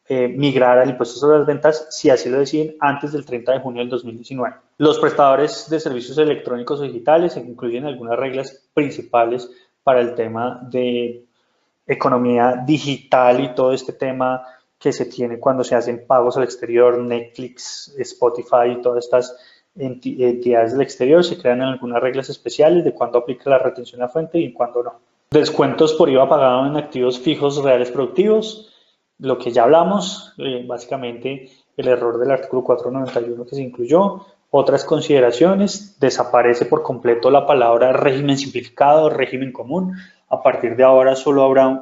migrar al impuesto sobre las ventas si así lo deciden antes del 30 de junio del 2019. Los prestadores de servicios electrónicos o digitales incluyen algunas reglas principales para el tema de economía digital y todo este tema que se tiene cuando se hacen pagos al exterior, Netflix, Spotify y todas estas entidades del exterior. Se crean algunas reglas especiales de cuándo aplica la retención a fuente y cuándo no. Descuentos por IVA pagado en activos fijos reales productivos, lo que ya hablamos, básicamente el error del artículo 491 que se incluyó. Otras consideraciones, desaparece por completo la palabra régimen simplificado, régimen común. A partir de ahora solo habrá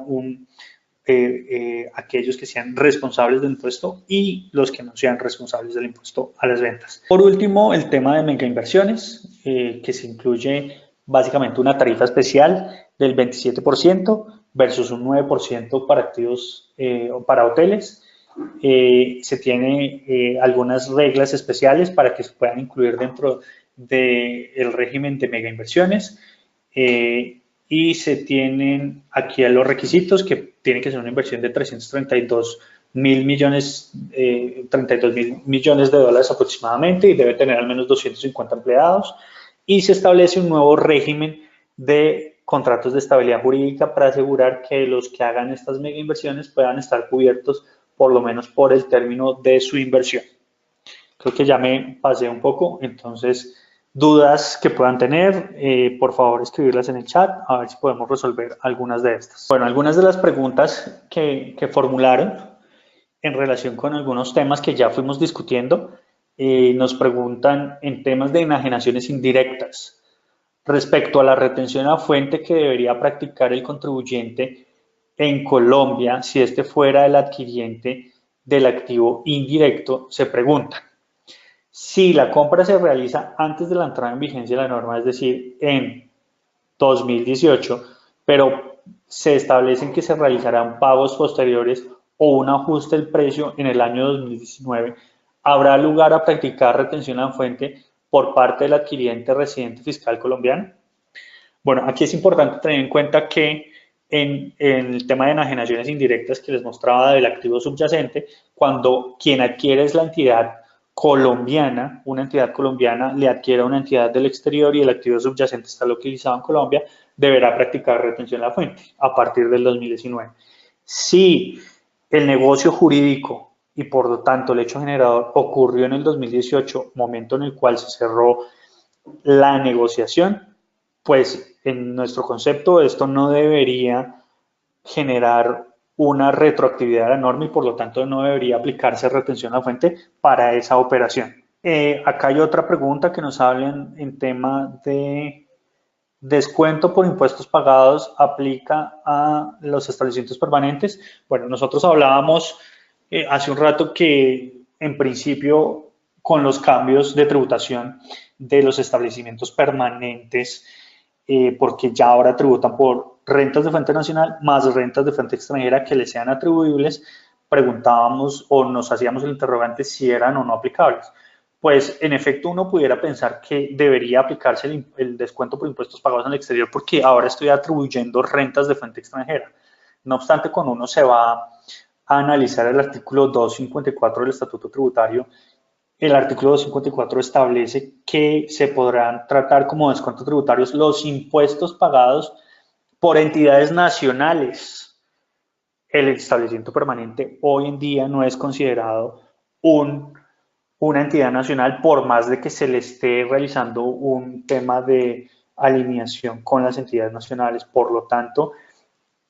aquellos que sean responsables del impuesto y los que no sean responsables del impuesto a las ventas. Por último, el tema de mega inversiones, que se incluye básicamente una tarifa especial del 27% versus un 9% para activos o para hoteles. Se tiene algunas reglas especiales para que se puedan incluir dentro del régimen de mega inversiones y se tienen aquí los requisitos que tiene que ser una inversión de 332 mil millones, 32 mil millones de dólares aproximadamente y debe tener al menos 250 empleados y se establece un nuevo régimen de contratos de estabilidad jurídica para asegurar que los que hagan estas mega inversiones puedan estar cubiertos por lo menos por el término de su inversión. Creo que ya me pasé un poco, entonces dudas que puedan tener, por favor escribirlas en el chat, a ver si podemos resolver algunas de estas. Bueno, algunas de las preguntas que formularon en relación con algunos temas que ya fuimos discutiendo, nos preguntan en temas de enajenaciones indirectas. Respecto a la retención a fuente que debería practicar el contribuyente en Colombia, si este fuera el adquiriente del activo indirecto, se pregunta si la compra se realiza antes de la entrada en vigencia de la norma, es decir, en 2018, pero se establecen que se realizarán pagos posteriores o un ajuste del precio en el año 2019, ¿habrá lugar a practicar retención a fuente por parte del adquiriente residente fiscal colombiano? Bueno, aquí es importante tener en cuenta que en el tema de enajenaciones indirectas que les mostraba del activo subyacente, cuando quien adquiere es la entidad colombiana, una entidad colombiana le adquiere a una entidad del exterior y el activo subyacente está localizado en Colombia, deberá practicar retención a la fuente a partir del 2019. Si el negocio jurídico y por lo tanto el hecho generador ocurrió en el 2018, momento en el cual se cerró la negociación, pues en nuestro concepto esto no debería generar una retroactividad de la norma y por lo tanto no debería aplicarse retención a la fuente para esa operación. Acá hay otra pregunta que nos hablan en tema de descuento por impuestos pagados aplica a los establecimientos permanentes. Bueno, nosotros hablábamos hace un rato que en principio con los cambios de tributación de los establecimientos permanentes porque ya ahora tributan por rentas de fuente nacional más rentas de fuente extranjera que les sean atribuibles. Preguntábamos o nos hacíamos el interrogante si eran o no aplicables. Pues en efecto uno pudiera pensar que debería aplicarse el descuento por impuestos pagados en el exterior porque ahora estoy atribuyendo rentas de fuente extranjera. No obstante, cuando uno se va a analizar el artículo 254 del Estatuto Tributario, el artículo 254 establece que se podrán tratar como descuentos tributarios los impuestos pagados por entidades nacionales. El establecimiento permanente hoy en día no es considerado una entidad nacional por más de que se le esté realizando un tema de alineación con las entidades nacionales. Por lo tanto,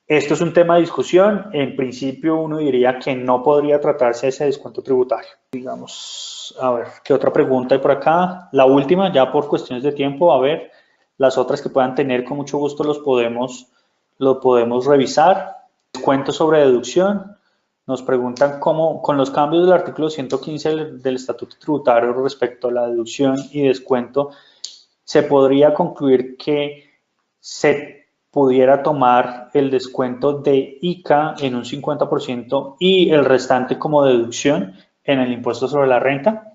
esto es un tema de discusión. En principio uno diría que no podría tratarse ese descuento tributario. Digamos, a ver, ¿qué otra pregunta hay por acá? La última, ya por cuestiones de tiempo, a ver, las otras que puedan tener con mucho gusto lo podemos revisar. Descuento sobre deducción. Nos preguntan cómo, con los cambios del artículo 115 del Estatuto Tributario respecto a la deducción y descuento, se podría concluir que se pudiera tomar el descuento de ICA en un 50% y el restante como deducción en el impuesto sobre la renta.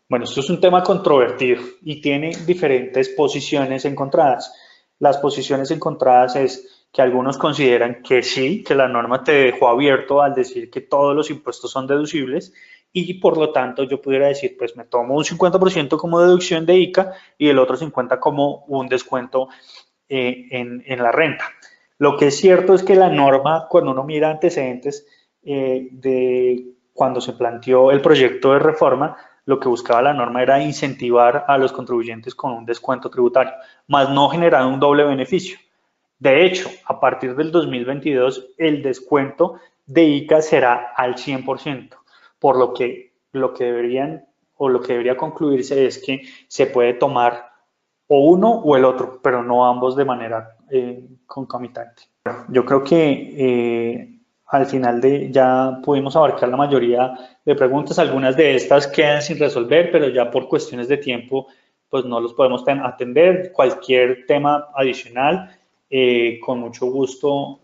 Bueno, esto es un tema controvertido y tiene diferentes posiciones encontradas. Las posiciones encontradas es que algunos consideran que sí, que la norma te dejó abierto al decir que todos los impuestos son deducibles y por lo tanto yo pudiera decir, pues me tomo un 50% como deducción de ICA y el otro 50% como un descuento en la renta. Lo que es cierto es que la norma, cuando uno mira antecedentes de cuando se planteó el proyecto de reforma, lo que buscaba la norma era incentivar a los contribuyentes con un descuento tributario, más no generar un doble beneficio. De hecho, a partir del 2022, el descuento de ICA será al 100%, por lo que debería concluirse es que se puede tomar o uno o el otro, pero no ambos de manera concomitante. Yo creo que al final ya pudimos abarcar la mayoría de preguntas, algunas de estas quedan sin resolver, pero ya por cuestiones de tiempo pues no los podemos atender. Cualquier tema adicional, con mucho gusto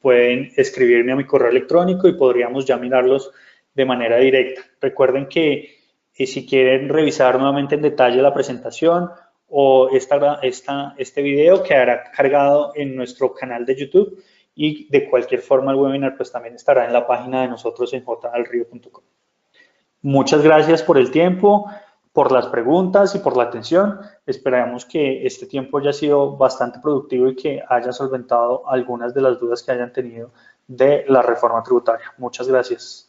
pueden escribirme a mi correo electrónico y podríamos ya mirarlos de manera directa. Recuerden que si quieren revisar nuevamente en detalle la presentación o este video quedará cargado en nuestro canal de YouTube y de cualquier forma el webinar pues también estará en la página de nosotros en jdalrio.com. Muchas gracias por el tiempo, por las preguntas y por la atención. Esperamos que este tiempo haya sido bastante productivo y que haya solventado algunas de las dudas que hayan tenido de la reforma tributaria. Muchas gracias.